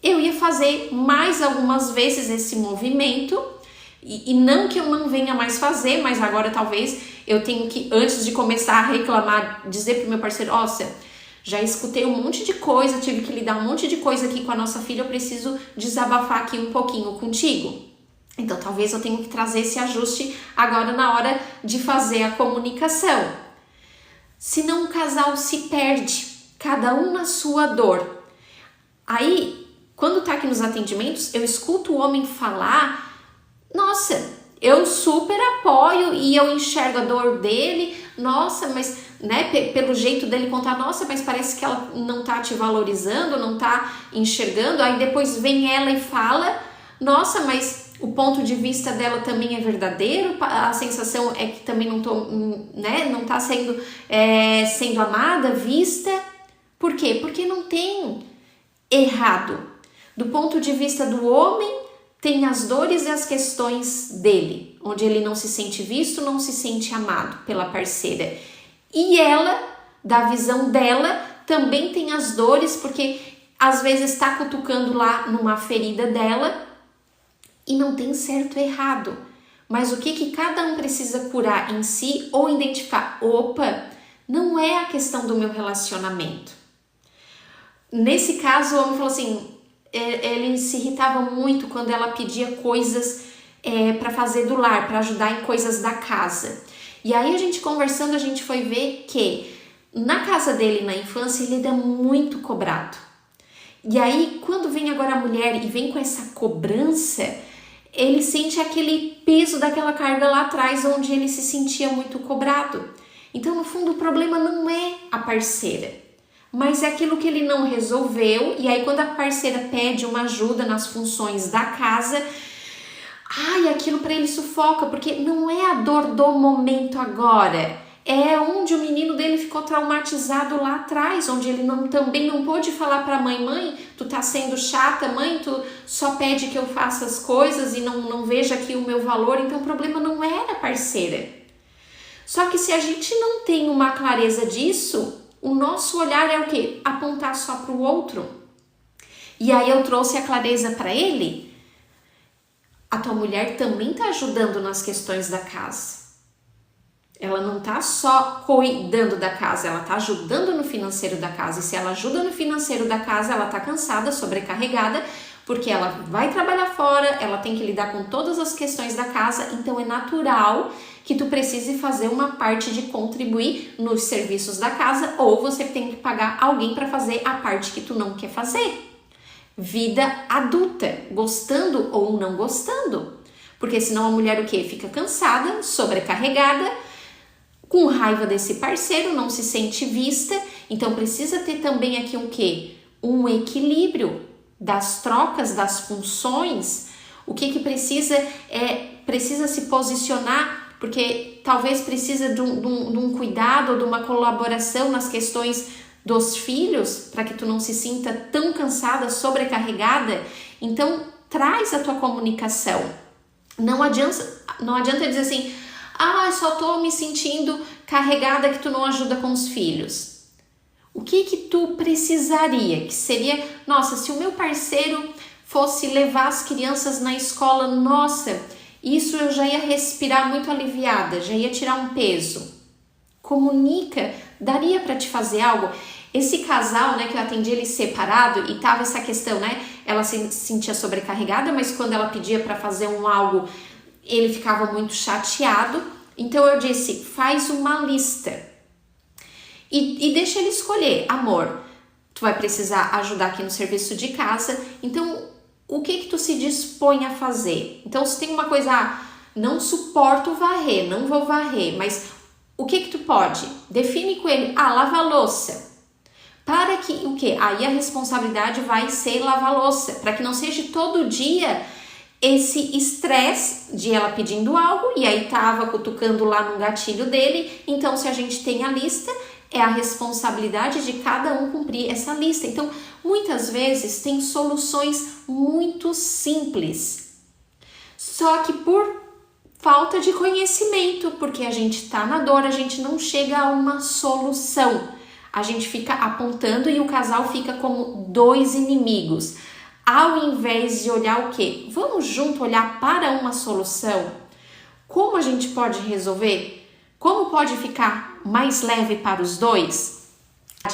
eu ia fazer mais algumas vezes esse movimento, e não que eu não venha mais fazer, mas agora talvez eu tenho que, antes de começar a reclamar, dizer pro meu parceiro, olha, já escutei um monte de coisa, tive que lidar um monte de coisa aqui com a nossa filha, eu preciso desabafar aqui um pouquinho contigo. Então talvez eu tenha que trazer esse ajuste agora na hora de fazer a comunicação. Senão o casal se perde, cada um na sua dor. Aí, quando tá aqui nos atendimentos, eu escuto o homem falar, nossa, eu super apoio e eu enxergo a dor dele, nossa, mas, né, pelo jeito dele contar, nossa, mas parece que ela não tá te valorizando, não tá enxergando, aí depois vem ela e fala, nossa, mas o ponto de vista dela também é verdadeiro, a sensação é que também não tô, né, não tá sendo amada, vista, por quê? Porque não tem errado. Do ponto de vista do homem, tem as dores e as questões dele, onde ele não se sente visto, não se sente amado pela parceira. E ela, da visão dela, também tem as dores, porque às vezes está cutucando lá numa ferida dela e não tem certo e errado. Mas o que cada um precisa curar em si ou identificar? Opa, não é a questão do meu relacionamento. Nesse caso, o homem falou assim, ele se irritava muito quando ela pedia coisas para fazer do lar, para ajudar em coisas da casa. E aí a gente conversando, a gente foi ver que na casa dele, na infância, ele era muito cobrado. E aí, quando vem agora a mulher e vem com essa cobrança, ele sente aquele peso daquela carga lá atrás, onde ele se sentia muito cobrado. Então, no fundo, o problema não é a parceira, mas é aquilo que ele não resolveu, e aí quando a parceira pede uma ajuda nas funções da casa, aquilo para ele sufoca, porque não é a dor do momento agora, é onde o menino dele ficou traumatizado lá atrás, onde ele também não pôde falar para a mãe, tu tá sendo chata, mãe, tu só pede que eu faça as coisas e não veja aqui o meu valor, então o problema não era a parceira. Só que se a gente não tem uma clareza disso, o nosso olhar é o quê? Apontar só para o outro. E aí eu trouxe a clareza para ele. A tua mulher também está ajudando nas questões da casa. Ela não está só cuidando da casa, ela está ajudando no financeiro da casa. E se ela ajuda no financeiro da casa, ela está cansada, sobrecarregada, porque ela vai trabalhar fora, ela tem que lidar com todas as questões da casa, então é natural que tu precise fazer uma parte de contribuir nos serviços da casa, ou você tem que pagar alguém para fazer a parte que tu não quer fazer. Vida adulta, gostando ou não gostando. Porque senão a mulher o quê? Fica cansada, sobrecarregada, com raiva desse parceiro, não se sente vista, então precisa ter também aqui o quê? Um equilíbrio das trocas, das funções. O que precisa precisa se posicionar, porque talvez precisa de um cuidado ou de uma colaboração nas questões dos filhos, para que tu não se sinta tão cansada, sobrecarregada. Então, traz a tua comunicação. Não adianta dizer assim, só tô me sentindo carregada que tu não ajuda com os filhos? O que que tu precisaria? Que seria, nossa, se o meu parceiro fosse levar as crianças na escola, nossa, isso eu já ia respirar muito aliviada, já ia tirar um peso. Comunica, daria para te fazer algo? Esse casal, né, que eu atendi ele separado e tava essa questão, né, ela se sentia sobrecarregada, mas quando ela pedia para fazer algo, ele ficava muito chateado. Então eu disse, faz uma lista e deixa ele escolher. Amor, tu vai precisar ajudar aqui no serviço de casa, então o que tu se dispõe a fazer? Então se tem uma coisa, não suporto varrer, não vou varrer, mas o que tu pode? Define com ele, lava a louça. Para que o quê? Aí a responsabilidade vai ser lavar a louça, para que não seja todo dia esse estresse de ela pedindo algo e aí tava cutucando lá no gatilho dele. Então se a gente tem a lista, é a responsabilidade de cada um cumprir essa lista. Então muitas vezes tem soluções muito simples, só que por falta de conhecimento, porque a gente tá na dor, a gente não chega a uma solução. A gente fica apontando e o casal fica como dois inimigos. Ao invés de olhar o quê? Vamos junto olhar para uma solução. Como a gente pode resolver? Como pode ficar mais leve para os dois?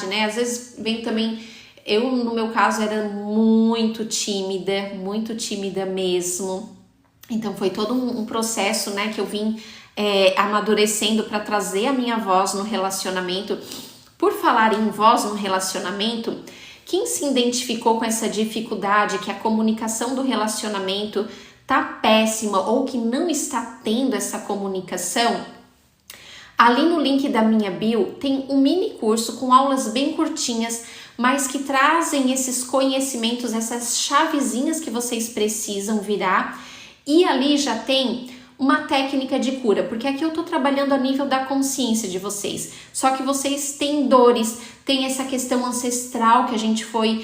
Né? Às vezes vem também, eu no meu caso era muito tímida mesmo. Então foi todo um processo, né, que eu vim amadurecendo para trazer a minha voz no relacionamento. Por falar em voz no relacionamento, quem se identificou com essa dificuldade, que a comunicação do relacionamento tá péssima ou que não está tendo essa comunicação, ali no link da minha bio tem um mini curso com aulas bem curtinhas, mas que trazem esses conhecimentos, essas chavezinhas que vocês precisam virar. E ali já tem uma técnica de cura, porque aqui eu tô trabalhando a nível da consciência de vocês. Só que vocês têm dores, tem essa questão ancestral que a gente foi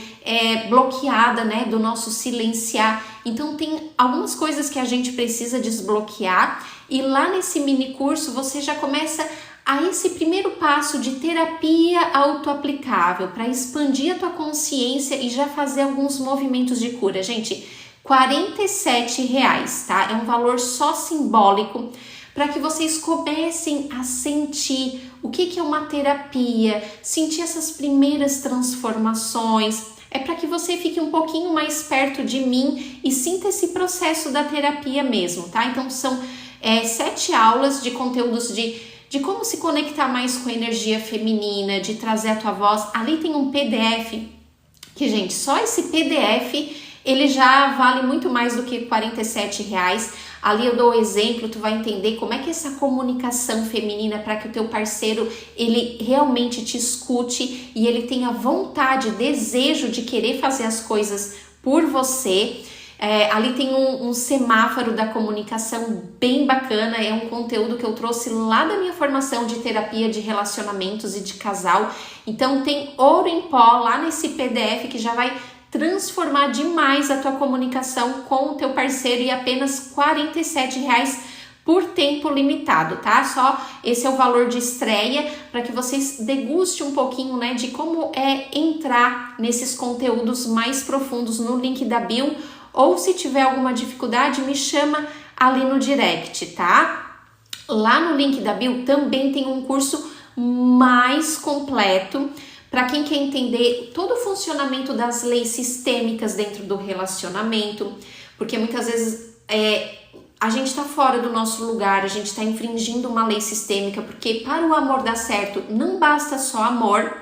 bloqueada, né, do nosso silenciar. Então tem algumas coisas que a gente precisa desbloquear. E lá nesse mini curso você já começa a esse primeiro passo de terapia autoaplicável para expandir a tua consciência e já fazer alguns movimentos de cura. Gente, R$47, tá? É um valor só simbólico para que vocês comecem a sentir o que é uma terapia, sentir essas primeiras transformações. É para que você fique um pouquinho mais perto de mim e sinta esse processo da terapia mesmo, tá? Então são 7 aulas de conteúdos de como se conectar mais com a energia feminina, de trazer a tua voz. Ali tem um PDF que, gente, só esse PDF ele já vale muito mais do que R$47. Ali eu dou o exemplo, tu vai entender como é que essa comunicação feminina para que o teu parceiro ele realmente te escute e ele tenha vontade, desejo de querer fazer as coisas por você. Ali tem um semáforo da comunicação bem bacana, é um conteúdo que eu trouxe lá da minha formação de terapia de relacionamentos e de casal. Então tem ouro em pó lá nesse PDF que já vai transformar demais a tua comunicação com o teu parceiro e apenas R$47 por tempo limitado, tá? Só esse é o valor de estreia para que vocês degustem um pouquinho, né, de como é entrar nesses conteúdos mais profundos no link da bio, ou se tiver alguma dificuldade, me chama ali no direct, tá? Lá no link da bio também tem um curso mais completo para quem quer entender todo o funcionamento das leis sistêmicas dentro do relacionamento, porque muitas vezes a gente está fora do nosso lugar, a gente está infringindo uma lei sistêmica, porque para o amor dar certo não basta só amor,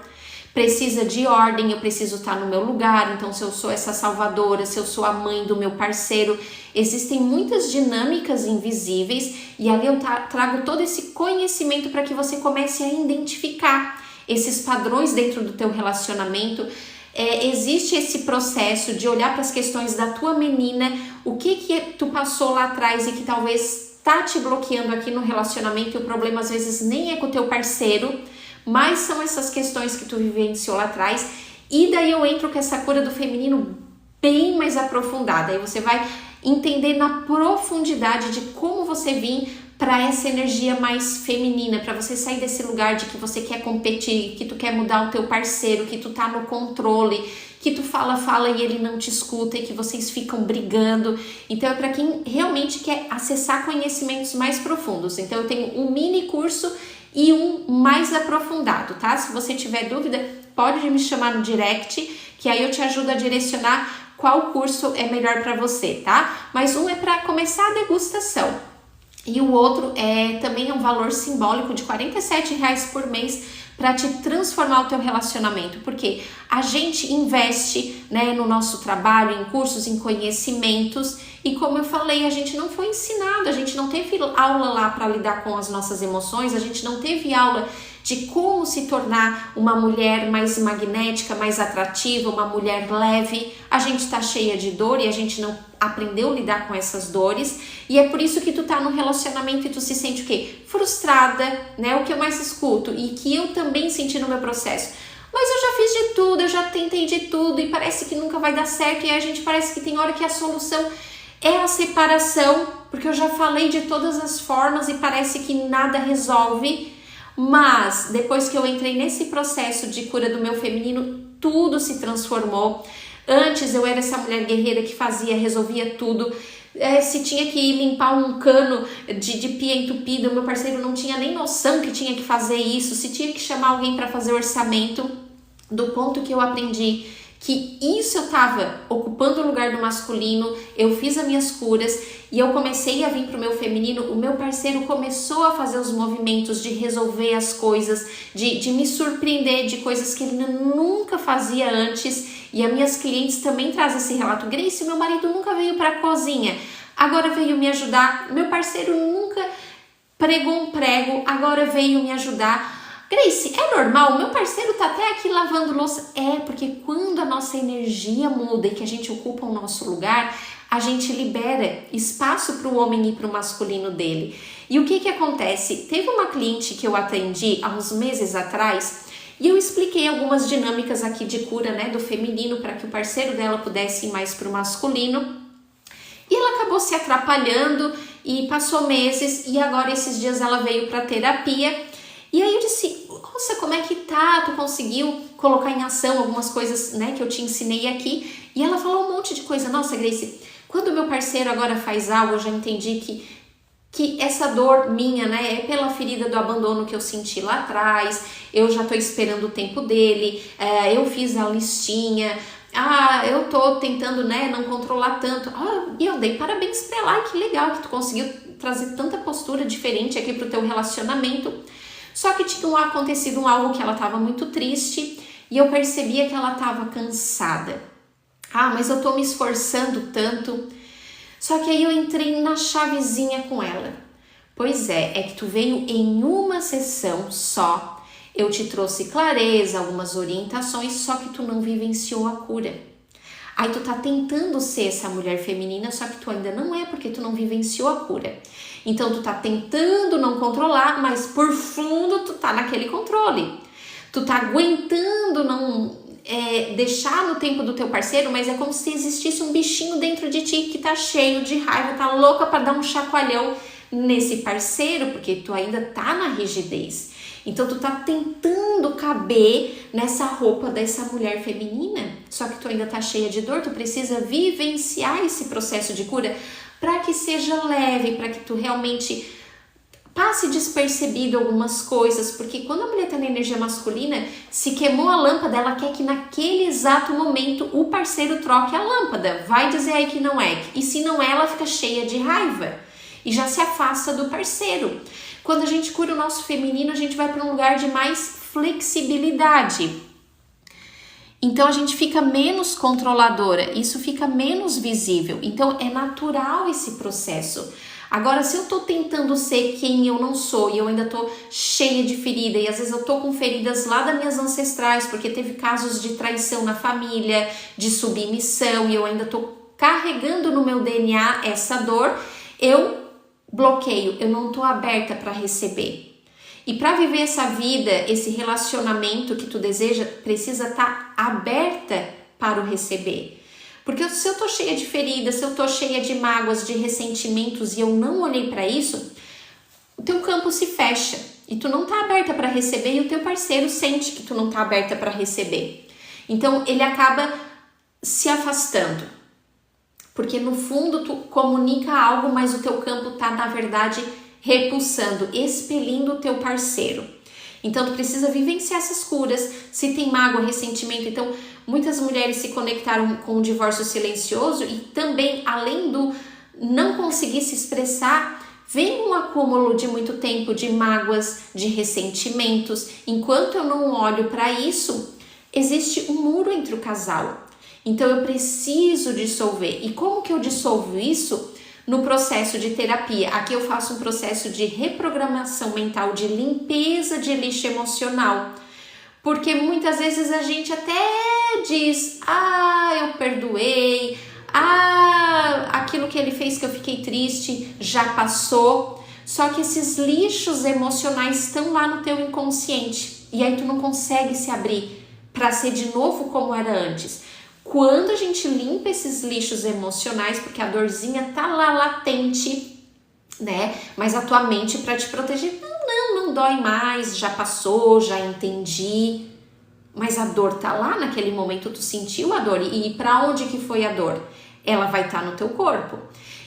precisa de ordem, eu preciso estar no meu lugar. Então se eu sou essa salvadora, se eu sou a mãe do meu parceiro, existem muitas dinâmicas invisíveis e ali eu trago todo esse conhecimento para que você comece a identificar esses padrões dentro do teu relacionamento. Existe esse processo de olhar para as questões da tua menina, o que tu passou lá atrás e que talvez tá te bloqueando aqui no relacionamento, e o problema às vezes nem é com o teu parceiro, mas são essas questões que tu vivenciou lá atrás. E daí eu entro com essa cura do feminino bem mais aprofundada, aí você vai entender na profundidade de como você vir para essa energia mais feminina, para você sair desse lugar de que você quer competir, que tu quer mudar o teu parceiro, que tu tá no controle, que tu fala e ele não te escuta e que vocês ficam brigando. Então é para quem realmente quer acessar conhecimentos mais profundos. Então eu tenho um mini curso e um mais aprofundado, tá? Se você tiver dúvida, pode me chamar no direct, que aí eu te ajudo a direcionar qual curso é melhor para você, tá? Mas um é para começar a degustação. E o outro também é um valor simbólico de R$47 por mês para te transformar o teu relacionamento, porque a gente investe, né, no nosso trabalho, em cursos, em conhecimentos, e como eu falei, a gente não foi ensinado, a gente não teve aula lá para lidar com as nossas emoções, a gente não teve aula de como se tornar uma mulher mais magnética, mais atrativa, uma mulher leve. A gente tá cheia de dor e a gente não aprendeu a lidar com essas dores, e é por isso que tu tá num relacionamento e tu se sente o quê? Frustrada, né? O que eu mais escuto e que eu também senti no meu processo. Mas eu já fiz de tudo, eu já tentei de tudo e parece que nunca vai dar certo, e aí a gente parece que tem hora que a solução é a separação, porque eu já falei de todas as formas e parece que nada resolve. Mas depois que eu entrei nesse processo de cura do meu feminino, tudo se transformou. Antes eu era essa mulher guerreira que resolvia tudo. Se tinha que limpar um cano de pia entupido, meu parceiro não tinha nem noção que tinha que fazer isso. Se tinha que chamar alguém para fazer orçamento, do ponto que eu aprendi que isso eu estava ocupando o lugar do masculino, eu fiz as minhas curas e eu comecei a vir para o meu feminino, o meu parceiro começou a fazer os movimentos de resolver as coisas, de me surpreender de coisas que ele nunca fazia antes. E as minhas clientes também trazem esse relato. Grace, meu marido nunca veio para a cozinha, agora veio me ajudar. Meu parceiro nunca pregou um prego, agora veio me ajudar. Grace, é normal? Meu parceiro tá até aqui lavando louça. Porque quando a nossa energia muda e que a gente ocupa o nosso lugar, a gente libera espaço para o homem e para o masculino dele. E o que acontece? Teve uma cliente que eu atendi há uns meses atrás e eu expliquei algumas dinâmicas aqui de cura, né, do feminino para que o parceiro dela pudesse ir mais para o masculino. E ela acabou se atrapalhando e passou meses e agora esses dias ela veio para terapia. E aí eu disse, nossa, como é que tá? Tu conseguiu colocar em ação algumas coisas, né, que eu te ensinei aqui? E ela falou um monte de coisa. Nossa, Grace, quando o meu parceiro agora faz algo, eu já entendi que essa dor minha, né, é pela ferida do abandono que eu senti lá atrás. Eu já tô esperando o tempo dele, eu fiz a listinha. Eu tô tentando, né, não controlar tanto. E eu dei parabéns pra ela. Que legal que tu conseguiu trazer tanta postura diferente aqui pro teu relacionamento. Só que tinha acontecido algo que ela estava muito triste e eu percebia que ela estava cansada. Mas eu tô me esforçando tanto. Só que aí eu entrei na chavezinha com ela. Pois é que tu veio em uma sessão só. Eu te trouxe clareza, algumas orientações, só que tu não vivenciou a cura. Aí tu tá tentando ser essa mulher feminina, só que tu ainda não é, porque tu não vivenciou a cura. Então tu tá tentando não controlar, mas por fundo tu tá naquele controle. Tu tá aguentando não deixar no tempo do teu parceiro, mas é como se existisse um bichinho dentro de ti que tá cheio de raiva, tá louca pra dar um chacoalhão nesse parceiro, porque tu ainda tá na rigidez. Então tu tá tentando caber nessa roupa dessa mulher feminina, só que tu ainda tá cheia de dor, tu precisa vivenciar esse processo de cura para que seja leve, para que tu realmente passe despercebido algumas coisas, porque quando a mulher tá na energia masculina, se queimou a lâmpada, ela quer que naquele exato momento o parceiro troque a lâmpada, vai dizer aí que não é, e se não é, ela fica cheia de raiva e já se afasta do parceiro. Quando a gente cura o nosso feminino, a gente vai para um lugar de mais flexibilidade. Então a gente fica menos controladora, isso fica menos visível. Então é natural esse processo. Agora, se eu tô tentando ser quem eu não sou e eu ainda tô cheia de ferida, e às vezes eu tô com feridas lá das minhas ancestrais, porque teve casos de traição na família, de submissão, e eu ainda tô carregando no meu DNA essa dor, eu bloqueio, eu não tô aberta para receber. E para viver essa vida, esse relacionamento que tu deseja, precisa estar aberta para o receber. Porque se eu tô cheia de feridas, se eu tô cheia de mágoas, de ressentimentos e eu não olhei para isso, o teu campo se fecha e tu não tá aberta para receber, e o teu parceiro sente que tu não tá aberta para receber. Então ele acaba se afastando, porque no fundo tu comunica algo, mas o teu campo tá na verdade repulsando, expelindo o teu parceiro. Então tu precisa vivenciar essas curas. Se tem mágoa, ressentimento, então muitas mulheres se conectaram com o divórcio silencioso e também, além do não conseguir se expressar, vem um acúmulo de muito tempo de mágoas, de ressentimentos. Enquanto eu não olho para isso, existe um muro entre o casal. Então eu preciso dissolver. E como que eu dissolvo isso? No processo de terapia. Aqui eu faço um processo de reprogramação mental, de limpeza de lixo emocional. Porque muitas vezes a gente até diz, eu perdoei, aquilo que ele fez que eu fiquei triste já passou. Só que esses lixos emocionais estão lá no teu inconsciente. E aí tu não consegue se abrir para ser de novo como era antes. Quando a gente limpa esses lixos emocionais, porque a dorzinha tá lá latente, né? Mas a tua mente, para te proteger, não dói mais, já passou, já entendi. Mas a dor tá lá naquele momento, tu sentiu a dor. E para onde que foi a dor? Ela vai estar no teu corpo.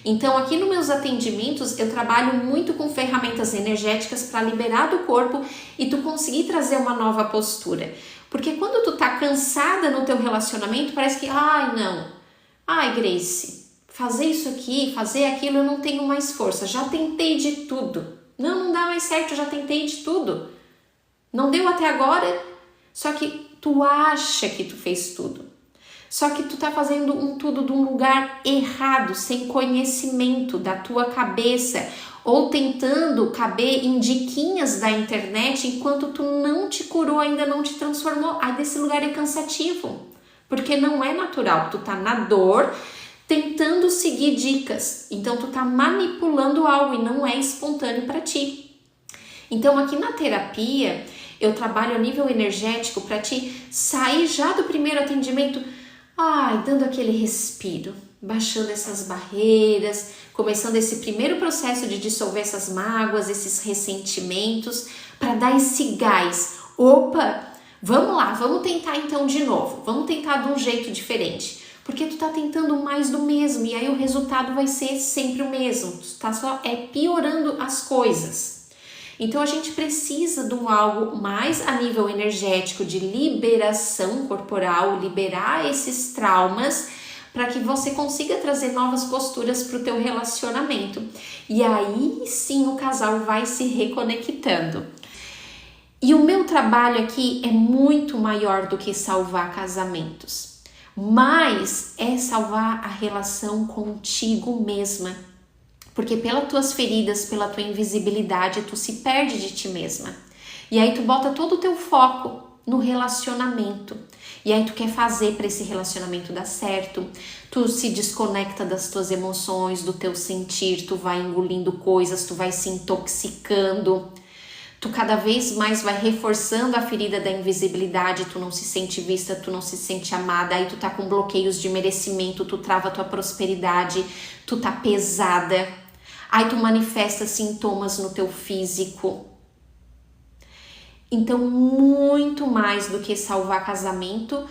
Então aqui nos meus atendimentos eu trabalho muito com ferramentas energéticas para liberar do corpo e tu conseguir trazer uma nova postura. Porque quando tu tá cansada no teu relacionamento, parece que, Grace, fazer isso aqui, fazer aquilo, eu não tenho mais força, já tentei de tudo. Não dá mais certo, eu já tentei de tudo. Não deu até agora, só que tu acha que tu fez tudo. Só que tu tá fazendo tudo de um lugar errado, sem conhecimento da tua cabeça, ou tentando caber em diquinhas da internet enquanto tu não te curou, ainda não te transformou. Aí desse lugar é cansativo, porque não é natural. Tu tá na dor, tentando seguir dicas. Então tu tá manipulando algo e não é espontâneo para ti. Então aqui na terapia, eu trabalho a nível energético para ti sair já do primeiro atendimento, dando aquele respiro, baixando essas barreiras, começando esse primeiro processo de dissolver essas mágoas, esses ressentimentos, para dar esse gás. Opa, vamos lá, vamos tentar então de novo, vamos tentar de um jeito diferente, porque tu tá tentando mais do mesmo e aí o resultado vai ser sempre o mesmo, tu tá só piorando as coisas. Então a gente precisa de algo mais a nível energético, de liberação corporal, liberar esses traumas, para que você consiga trazer novas posturas para o teu relacionamento. E aí sim o casal vai se reconectando. E o meu trabalho aqui é muito maior do que salvar casamentos, mas é salvar a relação contigo mesma. Porque pelas tuas feridas, pela tua invisibilidade, tu se perde de ti mesma. E aí tu bota todo o teu foco no relacionamento. E aí tu quer fazer para esse relacionamento dar certo. Tu se desconecta das tuas emoções, do teu sentir. Tu vai engolindo coisas, tu vai se intoxicando. Tu cada vez mais vai reforçando a ferida da invisibilidade. Tu não se sente vista, tu não se sente amada. Aí tu tá com bloqueios de merecimento, tu trava a tua prosperidade. Tu tá pesada. Aí tu manifesta sintomas no teu físico. Então, muito mais do que salvar casamento,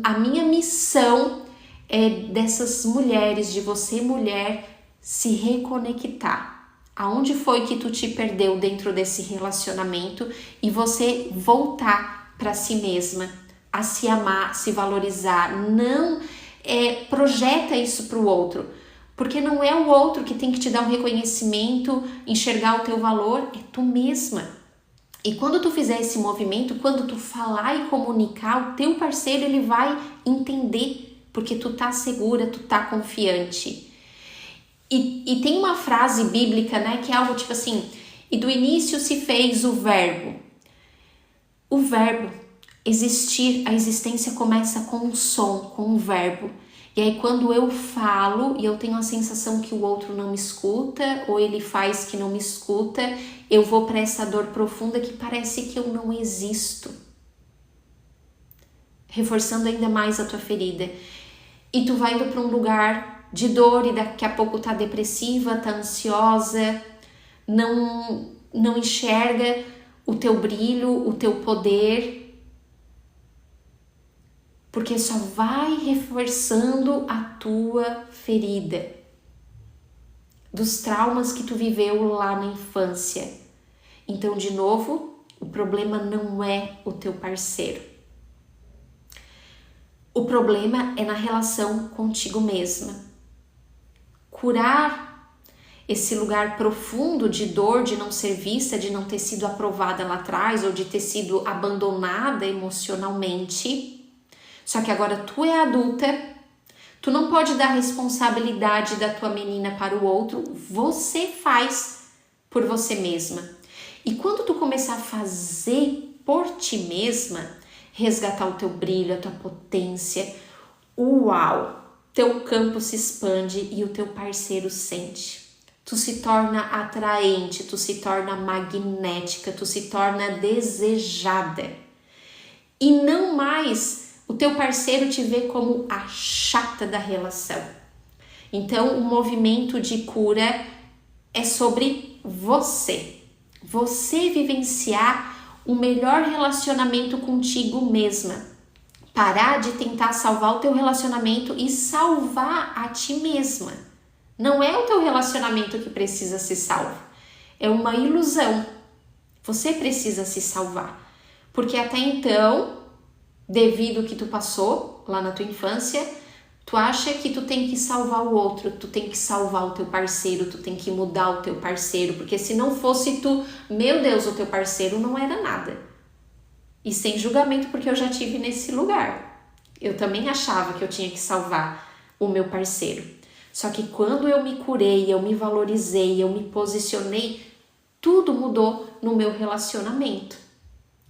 a minha missão é dessas mulheres, de você mulher, se reconectar. Aonde foi que tu te perdeu dentro desse relacionamento e você voltar para si mesma, a se amar, se valorizar. Não projeta isso para o outro. Porque não é o outro que tem que te dar um reconhecimento, enxergar o teu valor, é tu mesma. E quando tu fizer esse movimento, quando tu falar e comunicar, o teu parceiro ele vai entender, porque tu tá segura, tu tá confiante. E tem uma frase bíblica, né, que é algo tipo assim, e do início se fez o verbo. O verbo, existir, a existência começa com um som, com um verbo. E aí quando eu falo e eu tenho a sensação que o outro não me escuta, ou ele faz que não me escuta, eu vou para essa dor profunda que parece que eu não existo. Reforçando ainda mais a tua ferida. E tu vai indo para um lugar de dor e daqui a pouco tá depressiva, tá ansiosa, não enxerga o teu brilho, o teu poder, porque só vai reforçando a tua ferida dos traumas que tu viveu lá na infância. Então, de novo, o problema não é o teu parceiro. O problema é na relação contigo mesma. Curar esse lugar profundo de dor, de não ser vista, de não ter sido aprovada lá atrás ou de ter sido abandonada emocionalmente. Só que agora tu é adulta, tu não pode dar responsabilidade da tua menina para o outro, você faz por você mesma. E quando tu começar a fazer por ti mesma, resgatar o teu brilho, a tua potência, uau, teu campo se expande e o teu parceiro sente. Tu se torna atraente, tu se torna magnética, tu se torna desejada. E não mais o teu parceiro te vê como a chata da relação. Então, o movimento de cura é sobre você. Você vivenciar o melhor relacionamento contigo mesma. Parar de tentar salvar o teu relacionamento e salvar a ti mesma. Não é o teu relacionamento que precisa ser salvo. É uma ilusão. Você precisa se salvar. Porque até então, devido ao que tu passou lá na tua infância, tu acha que tu tem que salvar o outro, tu tem que salvar o teu parceiro, tu tem que mudar o teu parceiro, porque se não fosse tu, meu Deus, o teu parceiro não era nada. E sem julgamento, porque eu já tive nesse lugar. Eu também achava que eu tinha que salvar o meu parceiro. Só que quando eu me curei, eu me valorizei, eu me posicionei, tudo mudou no meu relacionamento.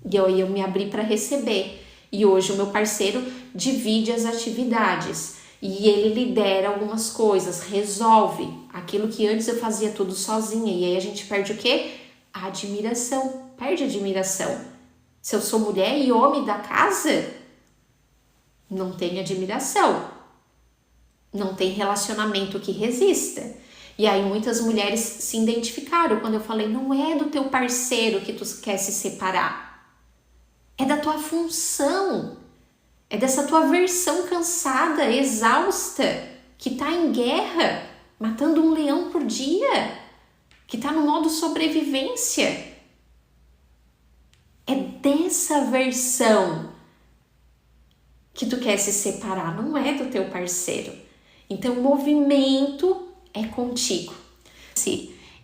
E aí eu me abri para receber. E hoje o meu parceiro divide as atividades e ele lidera algumas coisas, resolve aquilo que antes eu fazia tudo sozinha. E aí a gente perde o quê? A admiração. Perde a admiração. Se eu sou mulher e homem da casa, não tem admiração. Não tem relacionamento que resista. E aí muitas mulheres se identificaram quando eu falei, não é do teu parceiro que tu quer se separar. É da tua função. É dessa tua versão cansada, exausta, que tá em guerra, matando um leão por dia, que tá no modo sobrevivência. É dessa versão que tu quer se separar, não é do teu parceiro. Então, o movimento é contigo.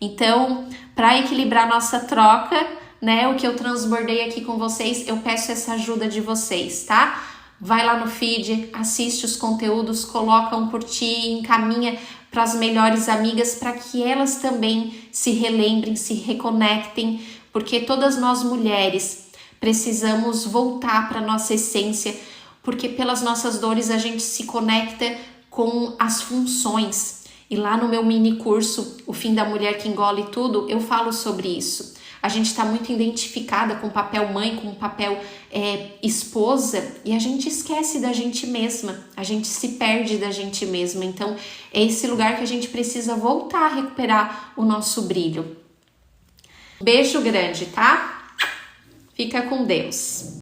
Então, para equilibrar nossa troca, né, o que eu transbordei aqui com vocês, eu peço essa ajuda de vocês, tá? Vai lá no feed, assiste os conteúdos, coloca um curtir, encaminha para as melhores amigas para que elas também se relembrem, se reconectem, porque todas nós mulheres precisamos voltar para nossa essência, porque pelas nossas dores a gente se conecta com as funções. E lá no meu mini curso, O Fim da Mulher que Engole Tudo, eu falo sobre isso. A gente está muito identificada com o papel mãe, com o papel esposa, e a gente esquece da gente mesma, a gente se perde da gente mesma. Então, é esse lugar que a gente precisa voltar a recuperar o nosso brilho. Beijo grande, tá? Fica com Deus.